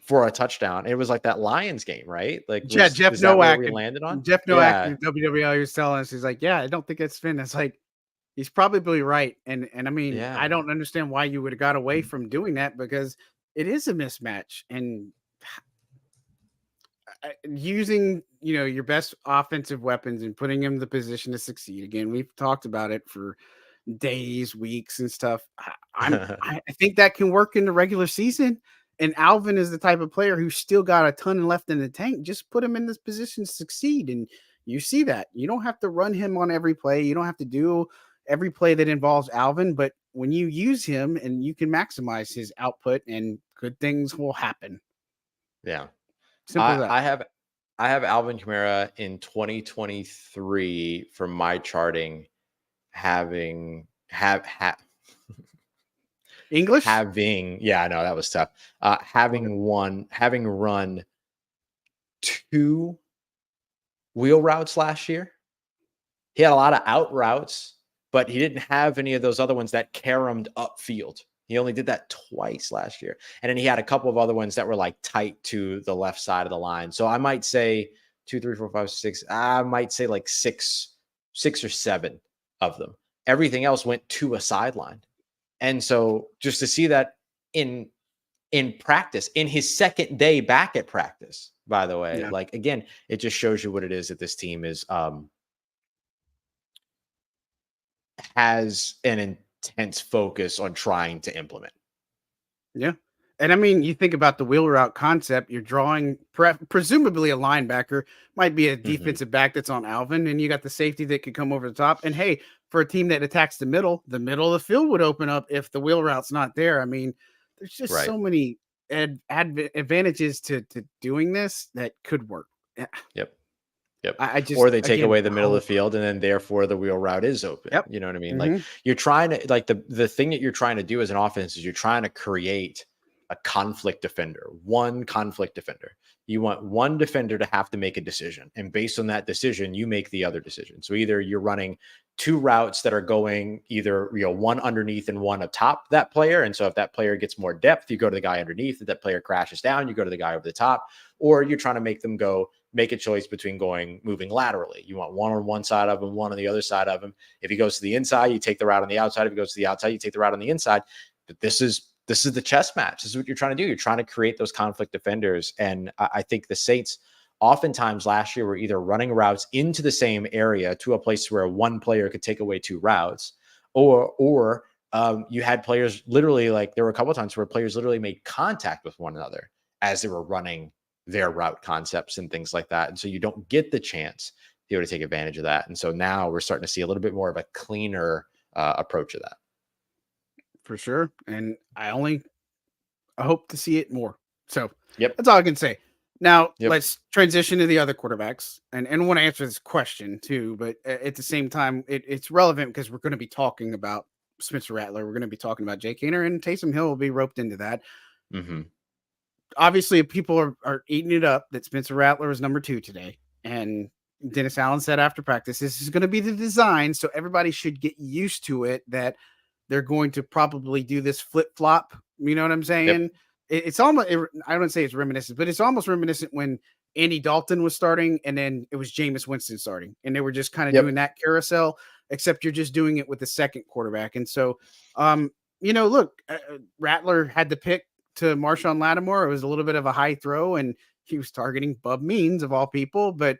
for a touchdown. It was like that Lions game, right? Like, Yeah, is that where we landed on? Jeff Nowak Yeah. in WWL, he was telling us, he's like, yeah, I don't think it's Finn. It's like, he's probably right. And I mean, Yeah. I don't understand why you would have got away from doing that, because it is a mismatch. And using, your best offensive weapons and putting him in the position to succeed. Again, we've talked about it for days, weeks, and stuff. I think that can work in the regular season. And Alvin is the type of player who's still got a ton left in the tank. Just put him in this position to succeed. And you see that. You don't have to run him on every play. You don't have to do every play that involves Alvin. But when you use him and you can maximize his output, and good things will happen. Yeah. Simple as that. I have Alvin Kamara in 2023 from my charting having English? yeah, I know that was tough. Having run 2 wheel routes last year. He had a lot of out routes, but he didn't have any of those other ones that caromed upfield. He only did that twice last year. And then he had a couple of other ones that were like tight to the left side of the line. So I might say 2, 3, 4, 5, 6. I might say like 6 or 7 of them. Everything else went to a sideline. And so just to see that in practice, in his second day back at practice, by the way, like, again, it just shows you what it is that this team is, has an intense focus on trying to implement. Yeah. And I mean, you think about the wheel route concept, you're drawing presumably a linebacker, might be a defensive back that's on Alvin, and you got the safety that could come over the top. And hey, for a team that attacks the middle of the field would open up if the wheel route's not there. I mean, there's just so many advantages to doing this that could work. Yep. I just, or they take away the middle of the field, and then therefore the wheel route is open. Yep. You know what I mean? Like, you're trying to, like, the thing that you're trying to do as an offense is you're trying to create a conflict defender, one conflict defender. You want one defender to have to make a decision, and based on that decision, you make the other decision. So either you're running 2 routes that are going either, one underneath and one atop that player. And so if that player gets more depth, you go to the guy underneath. If that player crashes down, you go to the guy over the top. Or you're trying to make them make a choice between moving laterally. You want one on one side of him, one on the other side of him. If he goes to the inside, you take the route on the outside. If he goes to the outside, you take the route on the inside. But this is the chess match. This is what you're trying to do. You're trying to create those conflict defenders. And I think the Saints oftentimes last year were either running routes into the same area to a place where one player could take away 2 routes, or you had players literally, like, there were a couple of times where players literally made contact with one another as they were running their route concepts and things like that. And so you don't get the chance to be able to take advantage of that. And so now we're starting to see a little bit more of a cleaner approach of that. For sure. And I hope to see it more. So yep, that's all I can say. Now let's transition to the other quarterbacks, and I want to answer this question too, but at the same time, it's relevant because we're going to be talking about Spencer Rattler. We're going to be talking about Jake Haener, and Taysom Hill will be roped into that. Obviously, people are eating it up that Spencer Rattler is number 2 today. And Dennis Allen said after practice, this is going to be the design. So everybody should get used to it, that they're going to probably do this flip-flop. You know what I'm saying? It's almost, I don't say it's reminiscent, but it's almost reminiscent when Andy Dalton was starting and then it was Jameis Winston starting. And they were just kind of doing that carousel, except you're just doing it with the second quarterback. And so, look, Rattler had the pick to Marshawn Lattimore. It was a little bit of a high throw, and he was targeting Bub Means of all people. But,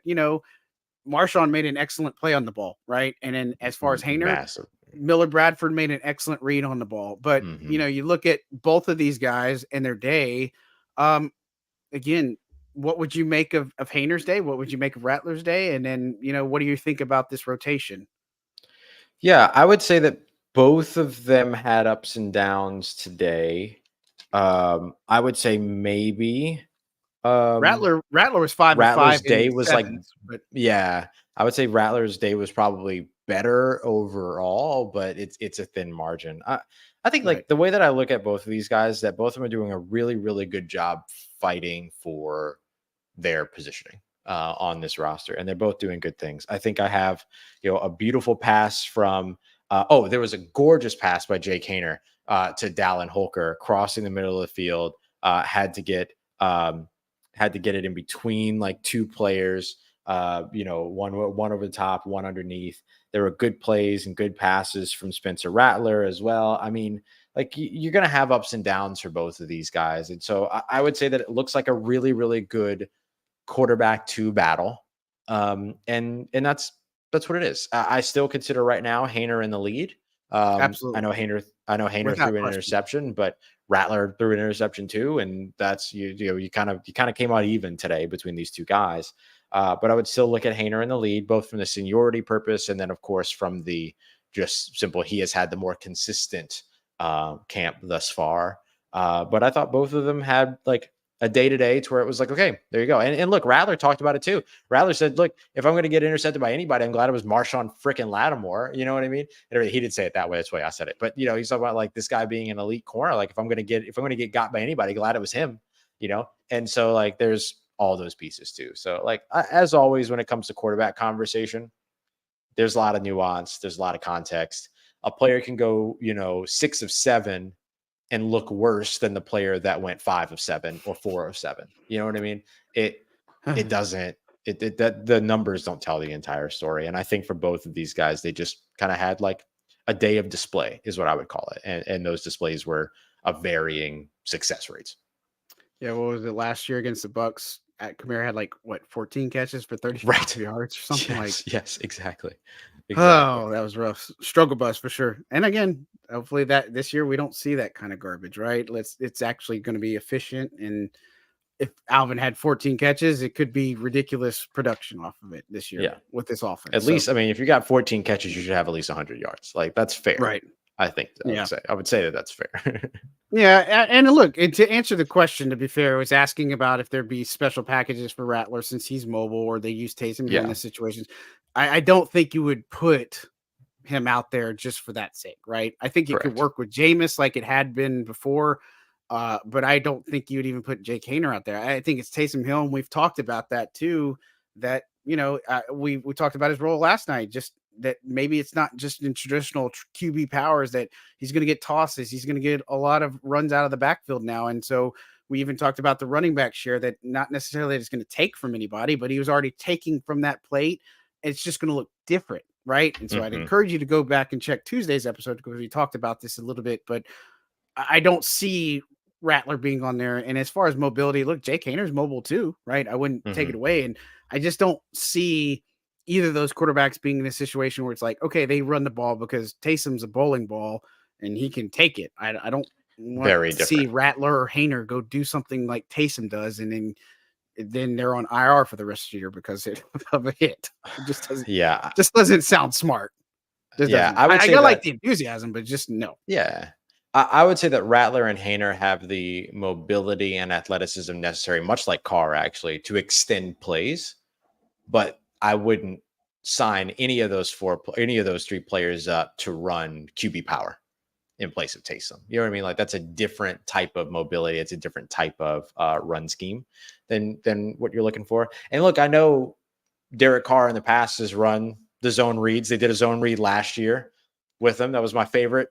Marshawn made an excellent play on the ball, right? And then as far as Haener, Millard Bradford made an excellent read on the ball. But, you look at both of these guys and their day. Again, what would you make of Haener's day? What would you make of Rattler's day? And then, what do you think about this rotation? Yeah, I would say that both of them had ups and downs today. I would say maybe Rattler was 5 Rattler's 5 day was sevens, like, I would say Rattler's day was probably better overall, but it's a thin margin. I think like the way that I look at both of these guys, that both of them are doing a really, really good job fighting for their positioning on this roster, and they're both doing good things. I think I have, a beautiful pass from, there was a gorgeous pass by Jake Haener to Dallin Holker crossing the middle of the field, had to get Had to get it in between like two players, one over the top, one underneath. There were good plays and good passes from Spencer Rattler as well. I mean, like you're going to have ups and downs for both of these guys. And so I would say that it looks like a really, really good quarterback two battle. And that's what it is. I still consider right now Haener in the lead. Absolutely. I know Haener threw an interception, but Rattler threw an interception too. And that's, you kind of came out even today between these two guys. But I would still look at Haener in the lead, both from the seniority purpose. And then of course, from the just simple, he has had the more consistent camp thus far. But I thought both of them had like a day-to-day to where it was like, okay, there you go. And look, Rattler talked about it too. Rattler said, look, if I'm going to get intercepted by anybody, I'm glad it was Marshawn freaking Lattimore. You know what I mean? And he didn't say it that way. That's the way I said it. But he's talking about like this guy being an elite corner. Like if I'm going to get got by anybody, glad it was him, And so like, there's all those pieces too. So like, as always, when it comes to quarterback conversation, there's a lot of nuance. There's a lot of context. A player can go, 6 of 7 and look worse than the player that went 5 of 7 or 4 of 7. You know what I mean? It doesn't, that the numbers don't tell the entire story. And I think for both of these guys, they just kind of had like a day of display is what I would call it. And those displays were of varying success rates. Yeah. What was it last year against the Bucks? Kamara had like 14 catches for 35 yards or something. Yes, exactly. Oh, that was rough. Struggle bus for sure. And again, hopefully that this year we don't see that kind of garbage, right? It's actually going to be efficient. And if Alvin had 14 catches, it could be ridiculous production off of it this year with this offense. At least, I mean, if you got 14 catches, you should have at least 100 yards. Like that's fair. Right. I think I would say that that's fair. Yeah. And look, to answer the question, to be fair, I was asking about if there'd be special packages for Rattler since he's mobile or they use Taysom in this situations. I don't think you would put him out there just for that sake, right? I think it could work with Jameis like it had been before, but I don't think you would even put Jake Haener out there. I think it's Taysom Hill, and we've talked about that too, that, we talked about his role last night, just that maybe it's not just in traditional QB powers that he's going to get tosses. He's going to get a lot of runs out of the backfield now. And so we even talked about the running back share that not necessarily is going to take from anybody, but he was already taking from that plate. It's just going to look different, right? And so I'd encourage you to go back and check Tuesday's episode because we talked about this a little bit, but I don't see Rattler being on there. And as far as mobility, look, Jake Haener's mobile too, right? I wouldn't take it away. And I just don't see either of those quarterbacks being in a situation where it's like, okay, they run the ball because Taysom's a bowling ball and he can take it. I don't want to see Rattler or Haener go do something like Taysom does and then they're on IR for the rest of the year because of a hit. It just doesn't. Yeah, just doesn't sound smart. I would say I like the enthusiasm, but just no. Yeah, I would say that Rattler and Haener have the mobility and athleticism necessary, much like Carr, actually, to extend plays. But I wouldn't sign any of those three players up to run QB power in place of Taysom. You know what I mean? Like that's a different type of mobility. It's a different type of run scheme than what you're looking for. And look, I know Derek Carr in the past has run the zone reads. They did a zone read last year with him. That was my favorite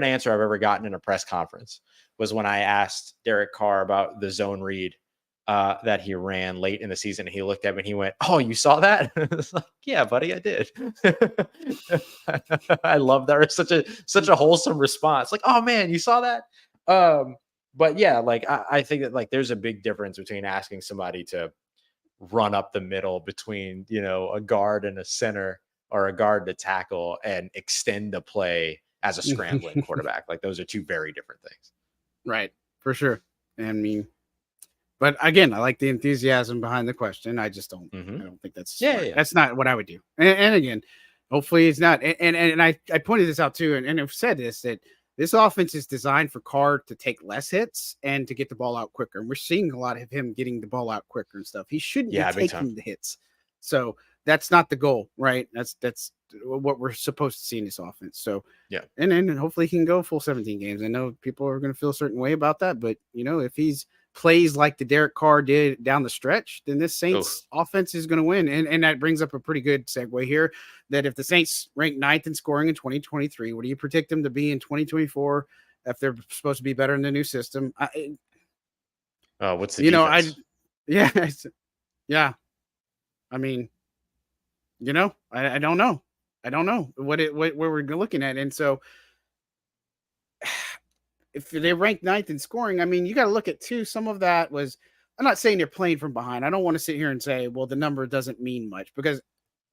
answer I've ever gotten in a press conference was when I asked Derek Carr about the zone read that he ran late in the season. And he looked at me and he went, "Oh, you saw that?" I was like, "Yeah, buddy, I did." I love that. It's such a wholesome response. Like, "Oh man, you saw that?" But yeah, like I think that like there's a big difference between asking somebody to run up the middle between, a guard and a center or a guard to tackle and extend the play as a scrambling quarterback. Like those are two very different things. Right. For sure. I mean, but again, I like the enthusiasm behind the question. I just don't. I don't think that's smart. That's not what I would do. And again, hopefully it's not. And I pointed this out too, and I've said that this offense is designed for Carr to take less hits and to get the ball out quicker. And we're seeing a lot of him getting the ball out quicker and stuff. He shouldn't be taking the hits. So that's not the goal, right? That's what we're supposed to see in this offense. So and then hopefully he can go full 17 games. I know people are going to feel a certain way about that, but if he's plays like the Derek Carr did down the stretch, then this Saints offense is going to win. And that brings up a pretty good segue here that if the Saints rank 9th in scoring in 2023, what do you predict them to be in 2024 if they're supposed to be better in the new system? What's the defense? Yeah, yeah. I mean, I don't know. I don't know what we're looking at. And so if they rank ninth in scoring, I mean, you got to look at too. Some of that was, I'm not saying they're playing from behind. I don't want to sit here and say, well, the number doesn't mean much, because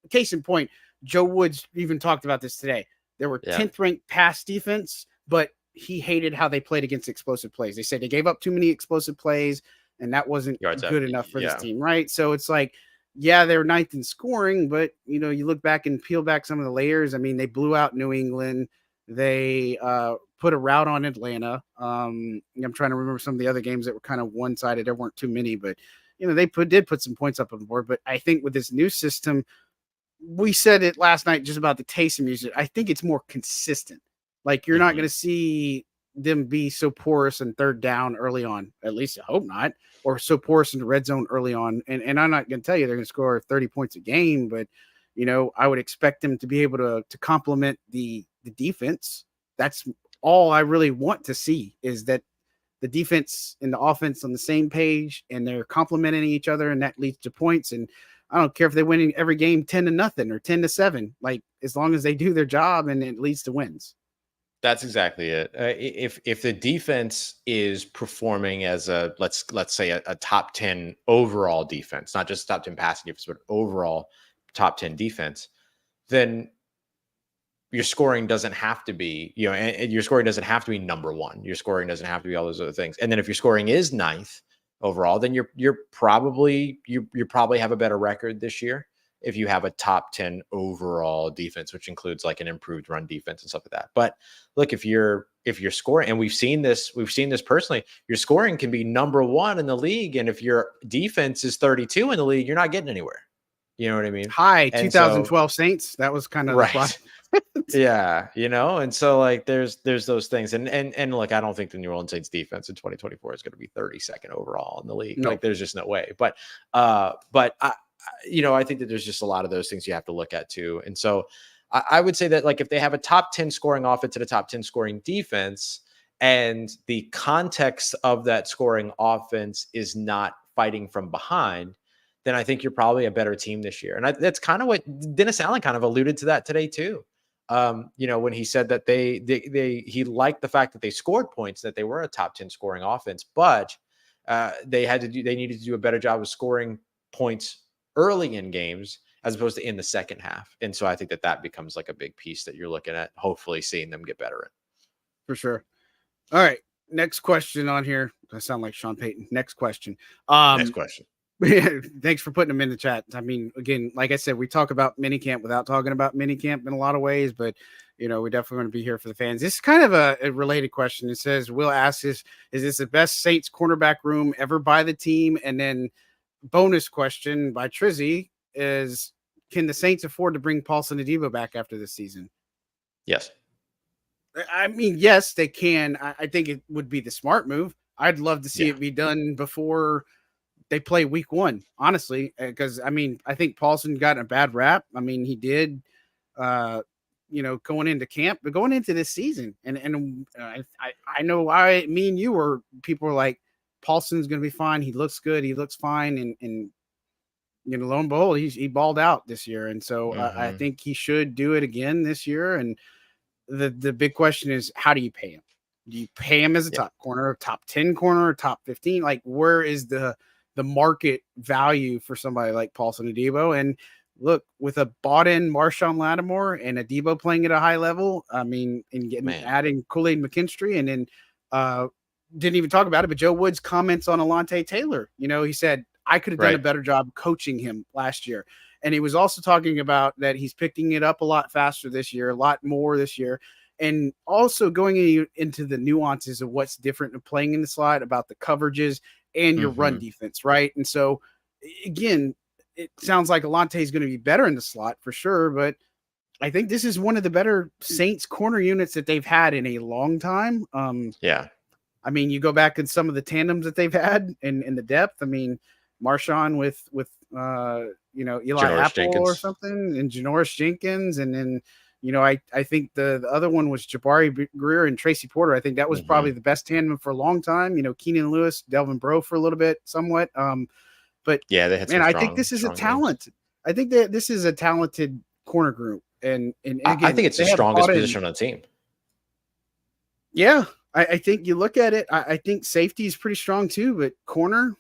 case in point, Joe Woods even talked about this today. There were 10th ranked pass defense, but he hated how they played against explosive plays. They said they gave up too many explosive plays, and that wasn't good enough for this team, right? So it's like, yeah, they were ninth in scoring, but you look back and peel back some of the layers. I mean, they blew out New England. They put a rout on Atlanta. I'm trying to remember some of the other games that were kind of one-sided. There weren't too many, but they did put some points up on the board. But I think with this new system, we said it last night just about the Taysom usage. I think it's more consistent. Like, you're not going to see them be so porous in third down early on. At least I hope not. Or so porous in the red zone early on. And I'm not going to tell you they're going to score 30 points a game, but I would expect them to be able to complement the defense. That's all I really want to see, is that the defense and the offense on the same page, and they're complementing each other, and that leads to points. And I don't care if they win every game 10-0 or 10-7, like, as long as they do their job and it leads to wins. That's exactly it. If the defense is performing as a let's say a top 10 overall defense, not just top 10 passing defense, but overall top 10 defense, then your scoring doesn't have to be, and your scoring doesn't have to be number one. Your scoring doesn't have to be all those other things. And then if your scoring is ninth overall, then you're probably have a better record this year if you have a top 10 overall defense, which includes like an improved run defense and stuff like that. But look, if you're scoring, and we've seen this personally, your scoring can be number one in the league, and if your defense is 32 in the league, you're not getting anywhere. You know what I mean? Hi, 2012 Saints. That was kind of right. Yeah, and so like there's those things, and look, I don't think the New Orleans Saints defense in 2024 is going to be 32nd overall in the league. No. Like, there's just no way. But I think that there's just a lot of those things you have to look at too. And so I would say that, like, if they have a top 10 scoring offense and a top 10 scoring defense, and the context of that scoring offense is not fighting from behind, then I think you're probably a better team this year. And that's kind of what Dennis Allen kind of alluded to that today too. When he said that he liked the fact that they scored points, that they were a top 10 scoring offense, but they needed to do a better job of scoring points early in games as opposed to in the second half. And so I think that becomes like a big piece that you're looking at, hopefully seeing them get better in. For sure. All right. Next question on here. I sound like Sean Payton. Next question. Next question. Thanks for putting them in the chat. I mean, again, like I said, we talk about minicamp without talking about minicamp in a lot of ways, but we definitely want to be here for the fans. This is kind of a related question. It says, Will asks, is this the best Saints cornerback room ever by the team? And then bonus question by Trizzy is, can the Saints afford to bring Paulson Adebo back after this season? Yes. I mean, yes, they can. I think it would be the smart move. I'd love to see it be done before they play week one, honestly, because I mean, I think Paulson got a bad rap. I mean, he did, going into camp, but going into this season, and I know me and you were, people were like, Paulson's going to be fine. He looks good. He looks fine. And lo and behold, he balled out this year. And so I think he should do it again this year. And the big question is, how do you pay him? Do you pay him as a top corner, top 10 corner, top 15? Like, where is the market value for somebody like Paulson Adebo? And look, with a bought-in Marshawn Lattimore and Adebo playing at a high level, I mean, and adding Kool-Aid McKinstry, and then didn't even talk about it, but Joe Woods' comments on Alontae Taylor. He said, I could have done a better job coaching him last year. And he was also talking about that he's picking it up a lot faster this year, a lot more this year. And also going into the nuances of what's different in playing in the slot, about the coverages and your run defense, right? And so, again, it sounds like Alontae is going to be better in the slot for sure, but I think this is one of the better Saints corner units that they've had in a long time. I mean, you go back in some of the tandems that they've had in the depth. I mean, Marshawn with Eli Janoris Apple Jenkins or something, and Janoris Jenkins, and then I think the other one was Jabari Greer and Tracy Porter. I think that was probably the best tandem for a long time. Keenan Lewis, Delvin Breaux for a little bit, somewhat. But yeah, they had man, some I strong, think this is a strong talent. names. I think that this is a talented corner group, and again, I think it's the strongest position on the team. Yeah, I think you look at it. I think safety is pretty strong too, but corner,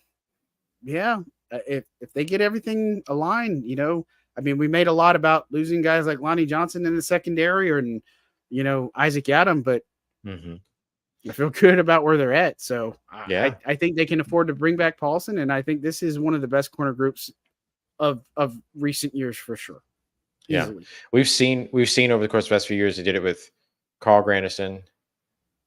yeah, if they get everything aligned, I mean, we made a lot about losing guys like Lonnie Johnson in the secondary, and Isaac Adam, but I feel good about where they're at. So yeah, I think they can afford to bring back Paulson, and I think this is one of the best corner groups of recent years for sure. Easily. Yeah, we've seen over the course of the past few years. They did it with Carl Granderson.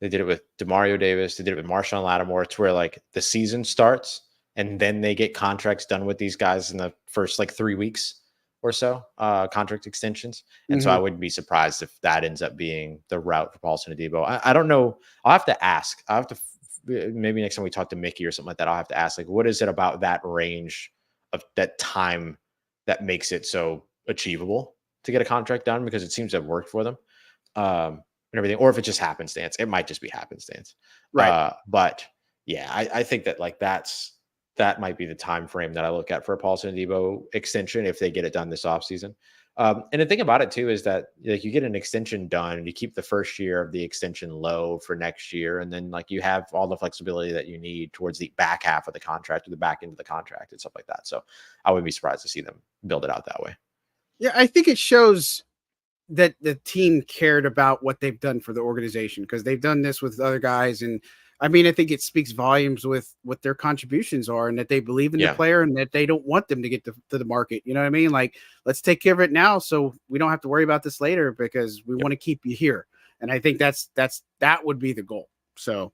They did it with Demario Davis. They did it with Marshawn Lattimore. It's where like the season starts and then they get contracts done with these guys in the first like 3 weeks or so, contract extensions. And so I wouldn't be surprised if that ends up being the route for Paulson Adebo. I don't know. I'll have to ask. I'll have to maybe next time we talk to Mickey or something like that, I'll have to ask like, what is it about that range of that time that makes it so achievable to get a contract done, because it seems to have worked for them. And everything, or if it just happenstance, it might just be happenstance. Right. But yeah, I think that like that might be the time frame that I look at for a Paulson Adebo extension if they get it done this offseason. And the thing about it too is that like you get an extension done and you keep the first year of the extension low for next year, and then like you have all the flexibility that you need towards the back half of the contract or the back end of the contract and stuff like that. So I wouldn't be surprised to see them build it out that way. Yeah, I think it shows that the team cared about what they've done for the organization, because they've done this with other guys. And I mean, I think it speaks volumes with what their contributions are, and that they believe in the player and that they don't want them to get to the market. You know what I mean? Like, let's take care of it now so we don't have to worry about this later, because we want to keep you here. And I think that would be the goal. So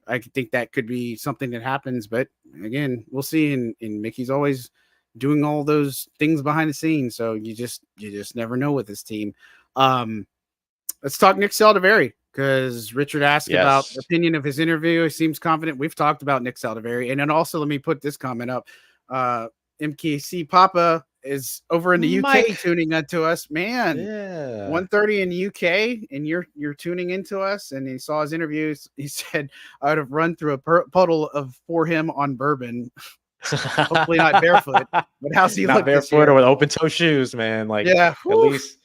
I think that could be something that happens, but again, we'll see. And Mickey's always doing all those things behind the scenes. So you just never know with this team. Let's talk Nick Saldiveri, because Richard asked about the opinion of his interview. He seems confident. We've talked about Nick Saldiveri. And then also, let me put this comment up. MKC Papa is over in the UK tuning into us, man. Yeah. 1:30 in the UK, and you're tuning into us. And he saw his interviews. He said, I would have run through a puddle for him on bourbon. Hopefully not barefoot, but how's he look barefoot or with open toe shoes, man? Like, yeah, at least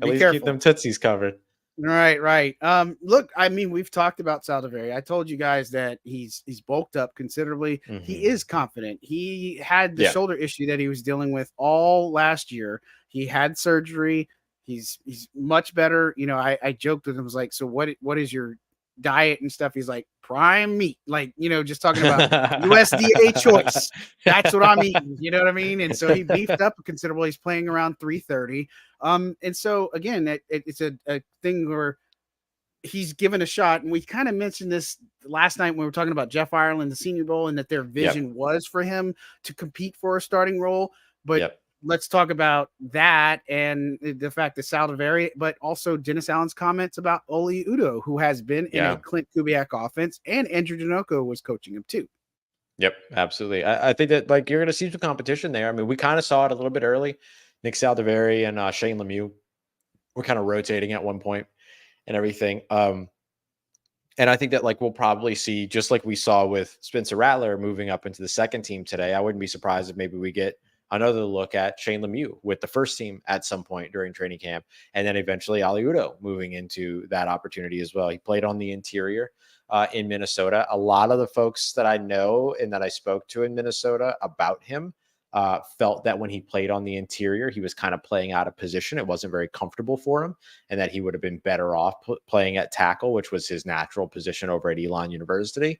keep them tootsies covered. Right. Look, I mean, we've talked about Saldiveri. I told you guys that he's bulked up considerably. He is confident. He had the shoulder issue that he was dealing with all last year. He had surgery. He's much better. I joked with him. I was like, so what is your diet and stuff? He's like, prime meat, like, just talking about USDA choice. That's what I'm eating. You know what I mean? And so he beefed up considerably. He's playing around 330. And so again, it's a thing where he's given a shot. And we kind of mentioned this last night when we were talking about Jeff Ireland, the Senior Bowl, and that their vision was for him to compete for a starting role. But let's talk about that and the fact that Saldiveri, but also Dennis Allen's comments about Oli Udoh, who has been in a Klint Kubiak offense, and Andrew Janoko was coaching him too. Yep, absolutely. I think that like you're going to see some competition there. I mean, we kind of saw it a little bit early. Nick Saldiveri and Shane Lemieux were kind of rotating at one point and everything. And I think that like we'll probably see, just like we saw with Spencer Rattler moving up into the second team today. I wouldn't be surprised if maybe we get another look at Shane Lemieux with the first team at some point during training camp, and then eventually Oli Udoh moving into that opportunity as well. He played on the interior in Minnesota. A lot of the folks that I know and that I spoke to in Minnesota about him felt that when he played on the interior, he was kind of playing out of position. It wasn't very comfortable for him, and that he would have been better off playing at tackle, which was his natural position over at Elon University.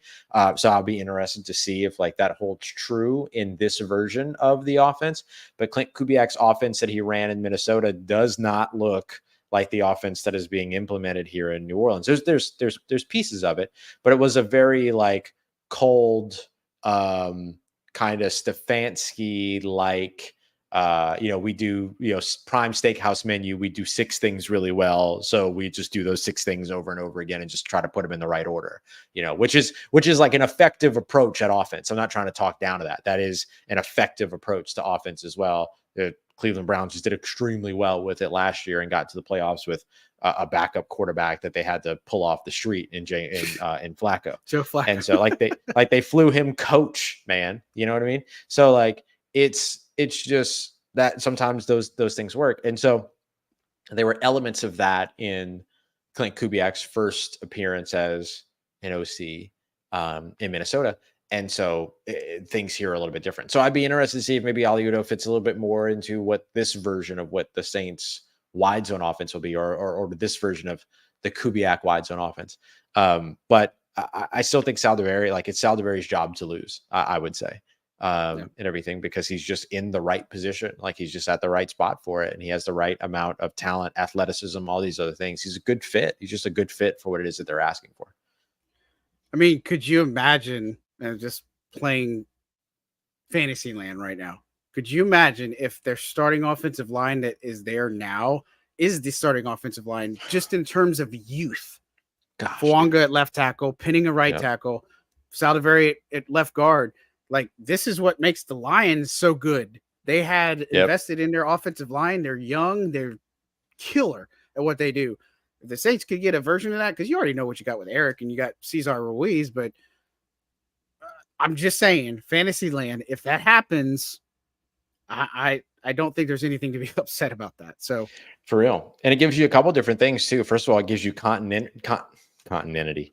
So I'll be interested to see if like that holds true in this version of the offense. But Klint Kubiak's offense that he ran in Minnesota does not look like the offense that is being implemented here in New Orleans. There's pieces of it, but it was a very like cold, kind of Stefanski like, we do, prime steakhouse menu. We do 6 things really well. So we just do those 6 things over and over again and just try to put them in the right order, which is like an effective approach at offense. I'm not trying to talk down to that. That is an effective approach to offense as well. Cleveland Browns just did extremely well with it last year and got to the playoffs with a backup quarterback that they had to pull off the street in Flacco. Joe Flacco. And so they flew him coach, man. You know what I mean? So like it's just that sometimes those things work. And so there were elements of that in Klint Kubiak's first appearance as an OC in Minnesota. And so things here are a little bit different. So I'd be interested to see if maybe Aliudo fits a little bit more into what this version of what the Saints wide zone offense will be, or this version of the Kubiak wide zone offense. But I still think Saldiveri, like it's Saldiveri's job to lose, I would say, and everything, because he's just in the right position. Like he's just at the right spot for it. And he has the right amount of talent, athleticism, all these other things. He's a good fit. He's just a good fit for what it is that they're asking for. I mean, could you imagine just playing Fantasyland right now? Could you imagine if their starting offensive line that is there now is the starting offensive line just in terms of youth? Fuanga at left tackle, Penning at right tackle, Saldiveri at left guard. Like, this is what makes the Lions so good. They had invested in their offensive line. They're young. They're killer at what they do. If the Saints could get a version of that, because you already know what you got with Eric and you got Cesar Ruiz, but I'm just saying, Fantasyland, if that happens, I don't think there's anything to be upset about that. So for real. And it gives you a couple different things too. First of all, it gives you continuity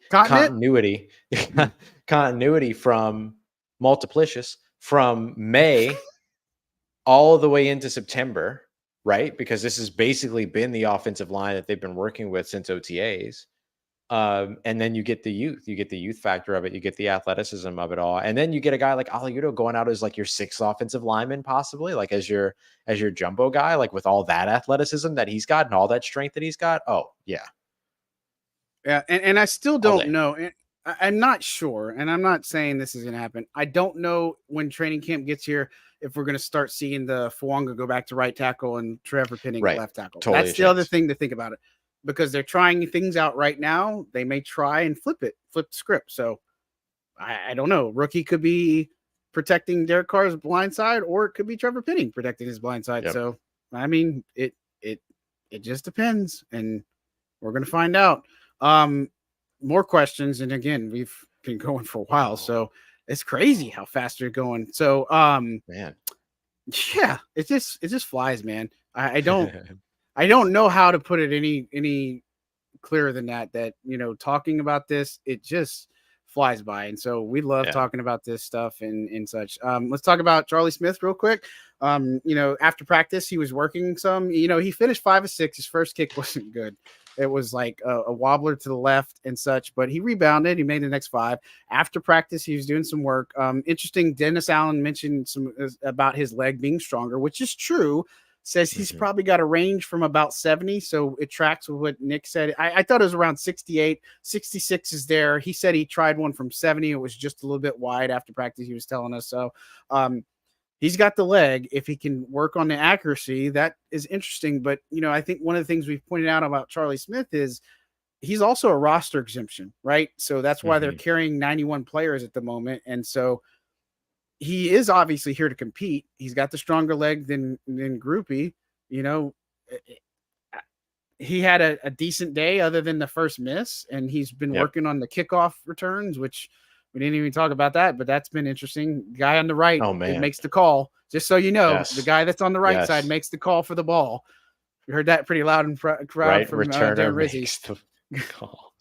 from Multiplicious from May all the way into September, right? Because this has basically been the offensive line that they've been working with since OTAs. And then you get the youth factor of it. You get the athleticism of it all. And then you get a guy like Aliudo going out as like your sixth offensive lineman, possibly like as your jumbo guy, like with all that athleticism that he's got and all that strength that he's got. Oh yeah. Yeah. And I still don't know. I'm not sure. And I'm not saying this is going to happen. I don't know when training camp gets here, if we're going to start seeing the Fuanga go back to right tackle and Trevor Penning left tackle. Totally. That's the other thing to think about it. Because they're trying things out right now. They may try and flip the script. So I don't know. Rookie could be protecting Derek Carr's blind side, or it could be Trevor Penning protecting his blind side. Yep. So, I mean, it just depends, and we're going to find out. More questions. And again, we've been going for a while, so it's crazy how fast they're going. So, man, yeah, it just flies, man. I don't. I don't know how to put it any clearer than that, you know, talking about this, it just flies by. And so we love talking about this stuff and such. Let's talk about Charlie Smyth real quick. You know, after practice, he was working some, you know, he finished 5 of 6. His first kick wasn't good. It was like a wobbler to the left and such, but he rebounded. He made the next 5. After practice, he was doing some work. Interesting. Dennis Allen mentioned about his leg being stronger, which is true. Says he's probably got a range from about 70. So it tracks with what Nick said. I thought it was around 68. 66 is there. He said he tried one from 70. It was just a little bit wide after practice, he was telling us. So he's got the leg. If he can work on the accuracy, that is interesting. But, you know, I think one of the things we've pointed out about Charlie Smyth is he's also a roster exemption, right? So that's why they're carrying 91 players at the moment. And so he is obviously here to compete. He's got the stronger leg than Groupie. You know, he had a decent day other than the first miss, and he's been working on the kickoff returns, which we didn't even talk about that, but that's been interesting. Guy on the right makes the call. Just so you know, the guy that's on the right side makes the call for the ball. We heard that pretty loud and proud from Darren Rizzi. Call.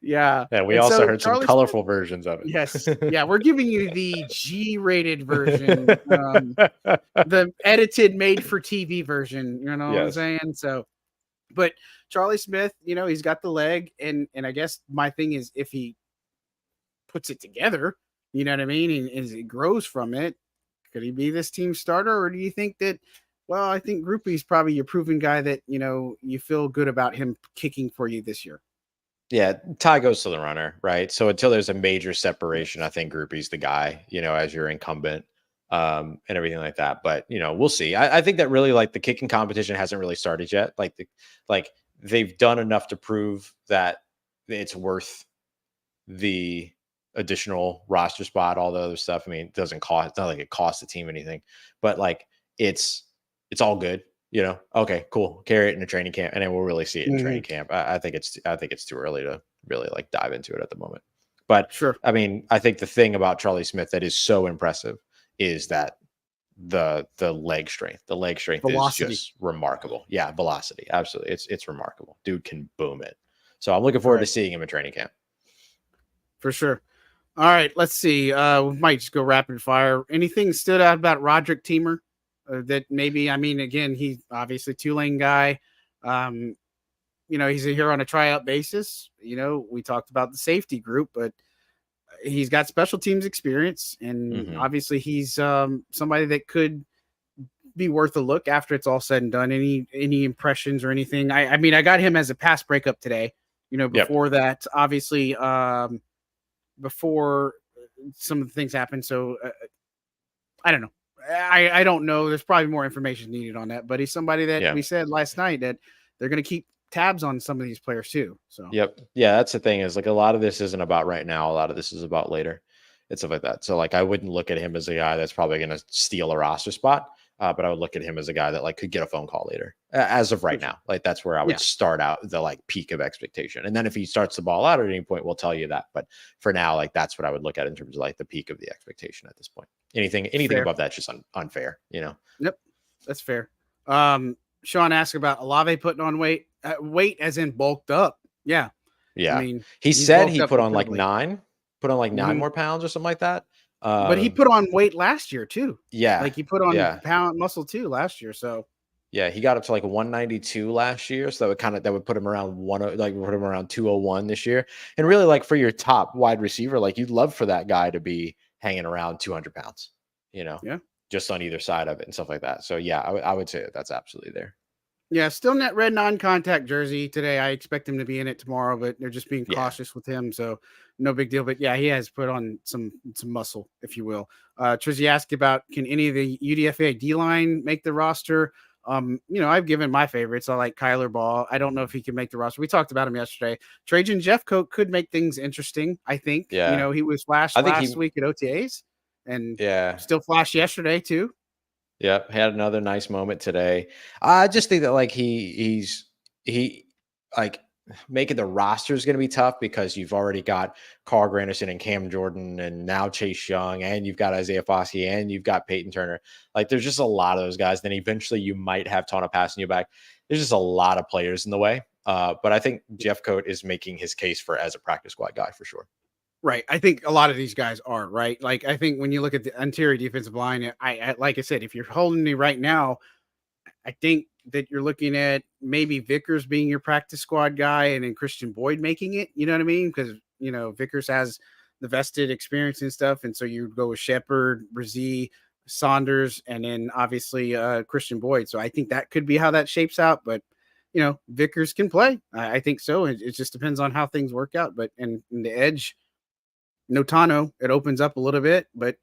Yeah. And we also heard some colorful versions of it. Yes. Yeah. We're giving you the G-rated version, the edited made for TV version, you know what I'm saying? So, but Charlie Smyth, you know, he's got the leg, and I guess my thing is if he puts it together, you know what I mean? And as it grows from it, could he be this team starter? Or do you think that, well, I think Groupie's probably your proven guy that, you know, you feel good about him kicking for you this year? Yeah, tie goes to the runner, right? So until there's a major separation, I think Groupie's the guy, you know, as your incumbent, and everything like that. But, you know, we'll see. I think that really, like, the kicking competition hasn't really started yet. Like they've done enough to prove that it's worth the additional roster spot, all the other stuff. I mean, it doesn't cost, it's not like it costs the team anything, but like it's all good. Okay, cool. Carry it in a training camp, and then we'll really see it in training camp. I think it's too early to really like dive into it at the moment. But Sure. I mean, I think the thing about Charlie Smyth that is so impressive is that the leg strength. The leg strength Velocity. is just remarkable. Yeah, velocity. Absolutely. It's remarkable. Dude can boom it. So I'm looking forward to seeing him in training camp. For sure. All right, let's see. We might just go rapid fire. Anything stood out about Roderic Teamer that maybe, I mean, again, he's obviously Tulane guy. He's here on a tryout basis. We talked about the safety group, but he's got special teams experience, and obviously he's somebody that could be worth a look after it's all said and done. Any impressions or anything? I mean, I got him as a pass breakup today. Before that, obviously, before some of the things happened. So I don't know. I don't know. There's probably more information needed on that, but he's somebody that we said last night that they're going to keep tabs on some of these players too. So yep. Yeah, that's the thing is like a lot of this isn't about right now. A lot of this is about later and stuff like that. So like I wouldn't look at him as a guy that's probably going to steal a roster spot. But I would look at him as a guy that like could get a phone call later as of right now. Like that's where I would start out the like peak of expectation. And then if he starts the ball out at any point, we'll tell you that. But for now, like that's what I would look at in terms of like the peak of the expectation at this point. Anything above that's just unfair, Yep. That's fair. Sean asked about Olave putting on weight as in bulked up. Yeah. Yeah. I mean, he said he put on like 9 more pounds or something like that. But he put on weight last year too. Yeah. Like he put on pound muscle too last year. So yeah, he got up to like 192 last year. So that would put him around 201 this year. And really like for your top wide receiver, like you'd love for that guy to be hanging around 200 pounds, just on either side of it and stuff like that. So yeah, I would say that's absolutely there. Yeah, still net red non-contact jersey today. I expect him to be in it tomorrow, but they're just being cautious with him, so no big deal. But yeah, he has put on some muscle, if you will. Trizzy asked about can any of the UDFA D-line make the roster? I've given my favorites. I like Kyler Ball. I don't know if he can make the roster. We talked about him yesterday. Trajan Jeffcoat could make things interesting, I think. Yeah. He was flashed last week at OTAs and still flashed yesterday too. Yep, had another nice moment today. I just think that like he like making the roster is going to be tough because you've already got Carl Granderson and Cam Jordan and now Chase Young and you've got Isaiah Foskey and you've got Peyton Turner. Like there's just a lot of those guys. Then eventually you might have Tana passing you back. There's just a lot of players in the way. But I think Jeffcoat is making his case as a practice squad guy for sure. Right. I think a lot of these guys are right. Like, I think when you look at the interior defensive line, I like I said, if you're holding me right now, I think that you're looking at maybe Vickers being your practice squad guy and then Christian Boyd making it. You know what I mean? Because, Vickers has the vested experience and stuff. And so you go with Shepard, Brzee, Saunders, and then obviously Christian Boyd. So I think that could be how that shapes out. But, Vickers can play. I think so. It just depends on how things work out. But in the edge, no Tano, it opens up a little bit, but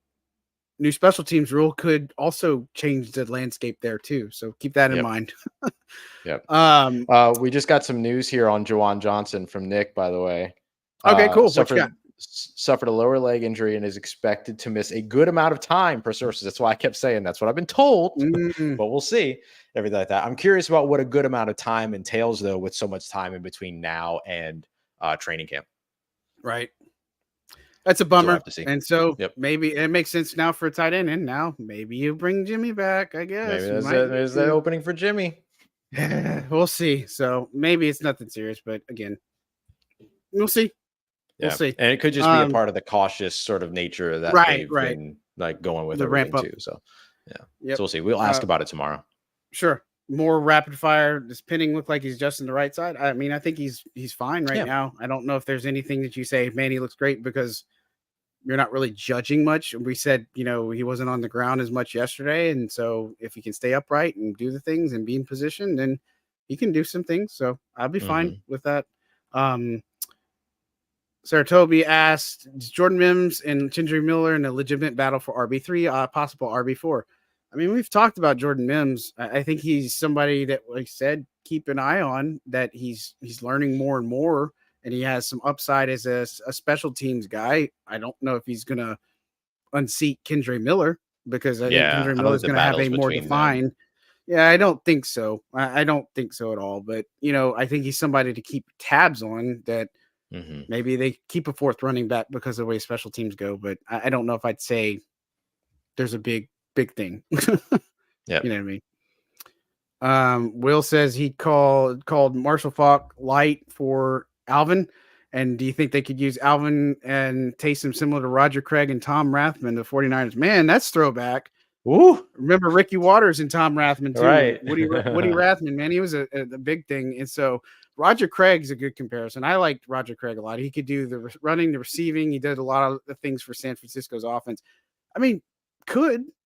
new special teams rule could also change the landscape there too. So keep that in mind. Yep. We just got some news here on Juwan Johnson from Nick, by the way. Okay, cool. What you got? Suffered a lower leg injury and is expected to miss a good amount of time per sources. That's why I kept saying that's what I've been told, but we'll see. Everything like that. I'm curious about what a good amount of time entails, though, with so much time in between now and training camp. Right. That's a bummer. And so maybe it makes sense now for a tight end. And now maybe you bring Jimmy back, I guess. Maybe there's that opening for Jimmy. We'll see. So maybe it's nothing serious, but again, we'll see. Yeah. We'll see. And it could just be a part of the cautious sort of nature that they've been like going with the ramp up too. So so we'll see. We'll ask about it tomorrow. Sure. More rapid fire. Does Penning look like he's just in the right side? I mean, I think he's fine right now. I don't know if there's anything that you say, man, he looks great, because you're not really judging much. We said, he wasn't on the ground as much yesterday. And so if he can stay upright and do the things and be in position, then he can do some things. So I'll be fine with that. Sarah Toby asked, Jordan Mims and Kendre Miller in a legitimate battle for RB3, possible RB4. I mean, we've talked about Jordan Mims. I think he's somebody that, like I said, keep an eye on, that he's learning more and more, and he has some upside as a special teams guy. I don't know if he's going to unseat Kendre Miller, because I think Yeah, Kendre I don't Miller think is the going to have a battle's more between them. defined. Yeah, I don't think so. I don't think so at all. But I think he's somebody to keep tabs on. That Mm-hmm. maybe they keep a fourth running back because of the way special teams go. But I don't know if I'd say there's a big thing. Yep. You know what I mean? Will says he called Marshall Faulk light for Alvin. And do you think they could use Alvin and Taysom similar to Roger Craig and Tom Rathman, the 49ers? Man, that's throwback. Woo! Remember Ricky Waters and Tom Rathman too. Right. Woody Rathman, man, he was a big thing. And so Roger Craig's a good comparison. I liked Roger Craig a lot. He could do the running, the receiving. He did a lot of the things for San Francisco's offense. I mean,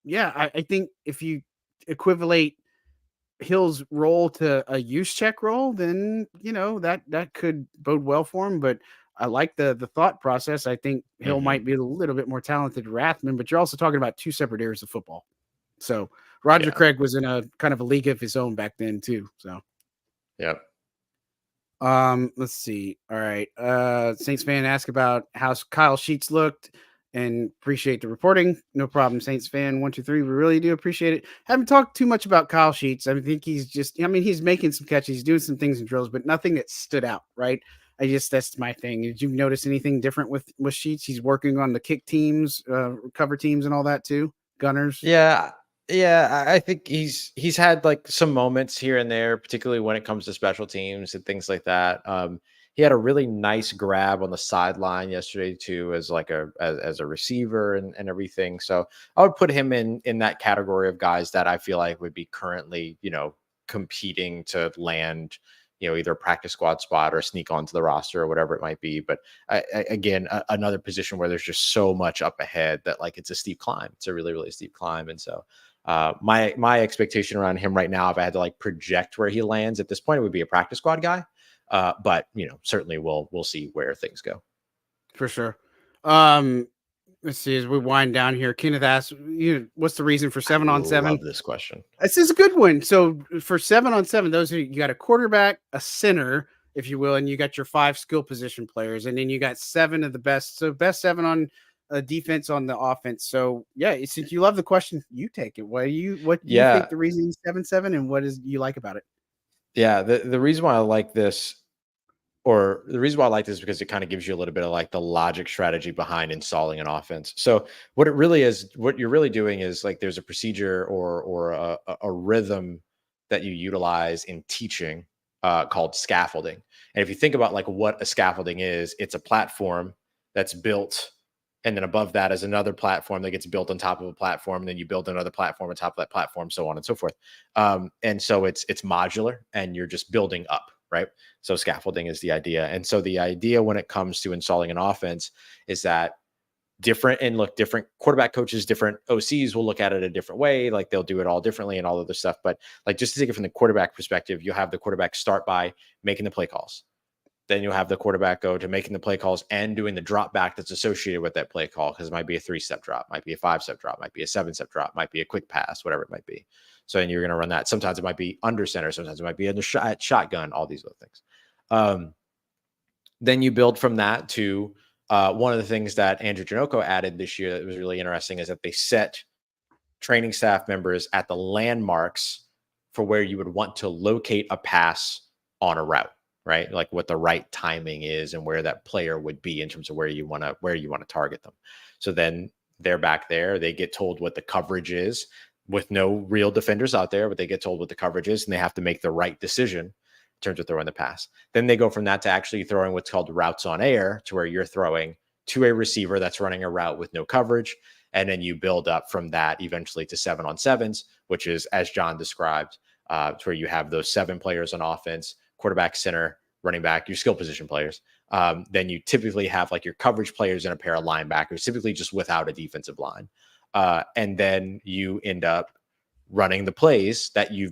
yeah. I think if you equivalate Hill's role to a use check role, then that could bode well for him. But I like the thought process. I think Hill Mm-hmm. might be a little bit more talented Rathman, but you're also talking about two separate areas of football. So Roger Yeah. Craig was in a kind of a league of his own back then too. So Yep. let's see. All right. Saints fan asked about how Kyle Sheets looked and appreciate the reporting. No problem, Saints fan 123. We really do appreciate it. Haven't talked too much about Kyle Sheets. I think he's making some catches, he's doing some things in drills, but nothing that stood out, right? That's my thing. Did you notice anything different with Sheets? He's working on the kick teams, cover teams, and all that too. Gunners. Yeah. Yeah, I think he's had like some moments here and there, particularly when it comes to special teams and things like that. He had a really nice grab on the sideline yesterday too, as like as a receiver and everything. So I would put him in that category of guys that I feel like would be currently, competing to land, either a practice squad spot or sneak onto the roster or whatever it might be. But again, another position where there's just so much up ahead that like it's a steep climb. It's a really, really steep climb. And so my expectation around him right now, if I had to like project where he lands at this point, it would be a practice squad guy. But certainly we'll see where things go. For sure. Let's see as we wind down here. Kenneth asks, what's the reason for 7-on-7? Love this question. This is a good one. So for 7-on-7, you got a quarterback, a center, if you will, and you got your 5 skill position players, and then you got 7 of the best. So best 7 on defense on the offense. So yeah, since you love the question, you take it. What do you think the reason 7-7 and what is you like about it? Yeah, the reason why I like this, or the reason why I like this, is because it kind of gives you a little bit of like the logic strategy behind installing an offense. So what it really is, what you're really doing is like there's a procedure or a rhythm that you utilize in teaching called scaffolding. And if you think about like what a scaffolding is, it's a platform that's built, and then above that is another platform that gets built on top of a platform, and then you build another platform on top of that platform, so on and so forth. And so it's modular, and you're just building up, right? So scaffolding is the idea. And so the idea when it comes to installing an offense is that different quarterback coaches, different OCs will look at it a different way. Like they'll do it all differently and all of this stuff. But like, just to take it from the quarterback perspective, you'll have the quarterback start by making the play calls. Then you'll have the quarterback go to making the play calls and doing the drop back that's associated with that play call. Cause it might be a 3-step drop, might be a 5-step drop, might be a 7-step drop, might be a quick pass, whatever it might be. So then you're going to run that. Sometimes it might be under center. Sometimes it might be under shotgun, all these other things. Then you build from that to one of the things that Andrew Janocko added this year that was really interesting is that they set training staff members at the landmarks for where you would want to locate a pass on a route, right? Like what the right timing is and where that player would be in terms of where you want to target them. So then they're back there. They get told what the coverage is with no real defenders out there, but they get told what the coverage is and they have to make the right decision in terms of throwing the pass. Then they go from that to actually throwing what's called routes on air, to where you're throwing to a receiver that's running a route with no coverage. And then you build up from that eventually to 7-on-7s, which is, as John described, to where you have those 7 players on offense, quarterback, center, running back, your skill position players. Then you typically have like your coverage players and a pair of linebackers, typically just without a defensive line. And then you end up running the plays that you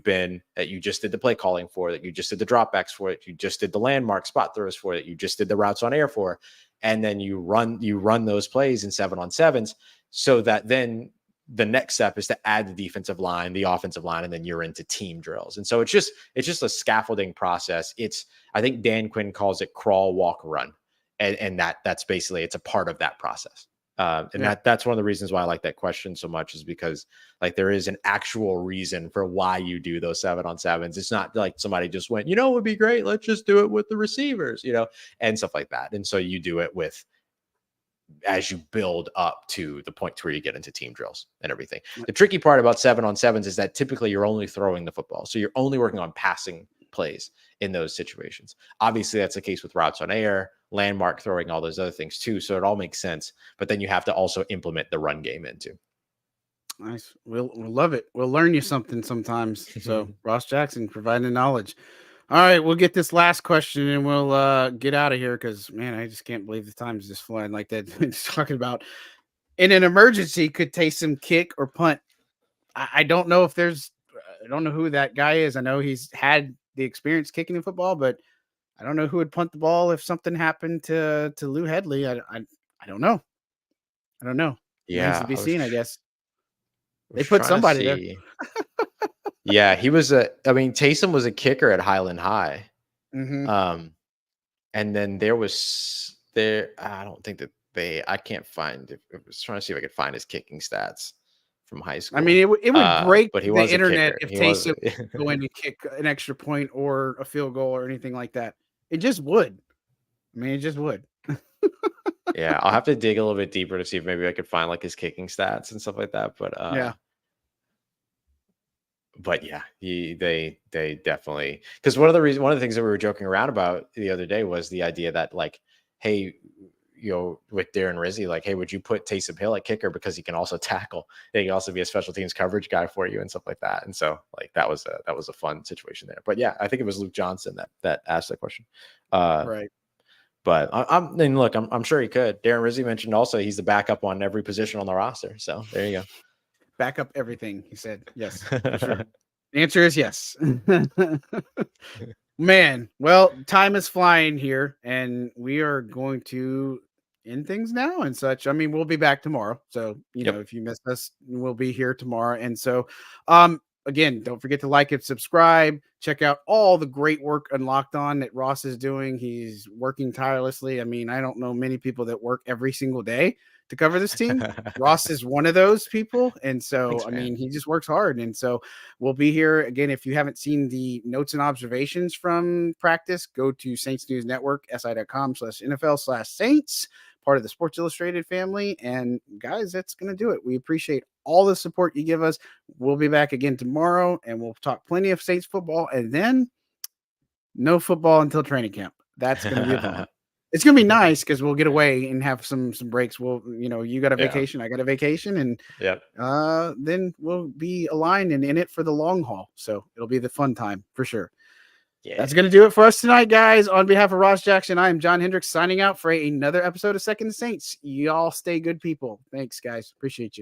just did the play calling for, that you just did the dropbacks for, that you just did the landmark spot throws for, that you just did the routes on air for. And then you run those plays in 7-on-7s, so that then the next step is to add the defensive line, the offensive line, and then you're into team drills. And so it's just a scaffolding process. I think Dan Quinn calls it crawl, walk, run. And that's basically, it's a part of that process. And that's one of the reasons why I like that question so much, is because like there is an actual reason for why you do those 7-on-7s. It's not like somebody just went, it would be great, let's just do it with the receivers, and stuff like that. And so you do it with, as you build up to the point where you get into team drills and everything. The tricky part about 7-on-7s is that typically you're only throwing the football. So you're only working on passing plays in those situations. Obviously that's the case with routes on air, landmark throwing, all those other things too. So it all makes sense, but then you have to also implement the run game into. Nice. We'll love it. We'll learn you something sometimes. So Ross Jackson providing the knowledge. All right, we'll get this last question and we'll get out of here because, man, I just can't believe the time's just flying like that. It's talking about, in an emergency, could Taysom kick or punt? I don't know if I don't know who that guy is. I know he's had the experience kicking in football, but I don't know who would punt the ball if something happened to Lou Headley. I don't know. I don't know. Yeah, Remains to be seen, I guess. They put put somebody there. Yeah, Taysom was a kicker at Highland High. Mm-hmm. And then I don't think that I can't find it. I was trying to see if I could find his kicking stats from high school. I mean, it would break but the internet if Taysom was going to kick an extra point or a field goal or anything like that. It just would. I mean, it just would. Yeah, I'll have to dig a little bit deeper to see if maybe I could find like his kicking stats and stuff like that. But yeah. But yeah, they definitely, because one of the things that we were joking around about the other day was the idea that like, hey, with Darren Rizzi, like, hey, would you put Taysom Hill at kicker because he can also tackle? He can also be a special teams coverage guy for you and stuff like that. And so like that was a fun situation there. But yeah, I think it was Luke Johnson that asked that question. Right. But I'm sure he could. Darren Rizzi mentioned also he's the backup on every position on the roster. So there you go. Back up everything, he said. Yes, for sure. The answer is yes. Man, well, time is flying here, and we are going to end things now and such. I mean, we'll be back tomorrow. So, if you missed us, we'll be here tomorrow. And so, again, don't forget to like and subscribe. Check out all the great work Unlocked On that Ross is doing. He's working tirelessly. I mean, I don't know many people that work every single day to cover this team. Ross is one of those people. And so, thanks, I mean, he just works hard. And so we'll be here again. If you haven't seen the notes and observations from practice, go to Saints News Network, si.com/NFL/Saints, part of the Sports Illustrated family. And guys, that's going to do it. We appreciate all the support you give us. We'll be back again tomorrow and we'll talk plenty of Saints football, and then no football until training camp. That's going to be a bummer. It's going to be nice because we'll get away and have some breaks. We'll, you got a vacation, I got a vacation, and then we'll be aligned and in it for the long haul. So it'll be the fun time for sure. Yeah. That's going to do it for us tonight, guys. On behalf of Ross Jackson, I am John Hendricks signing out for another episode of Second Saints. Y'all stay good people. Thanks, guys. Appreciate you.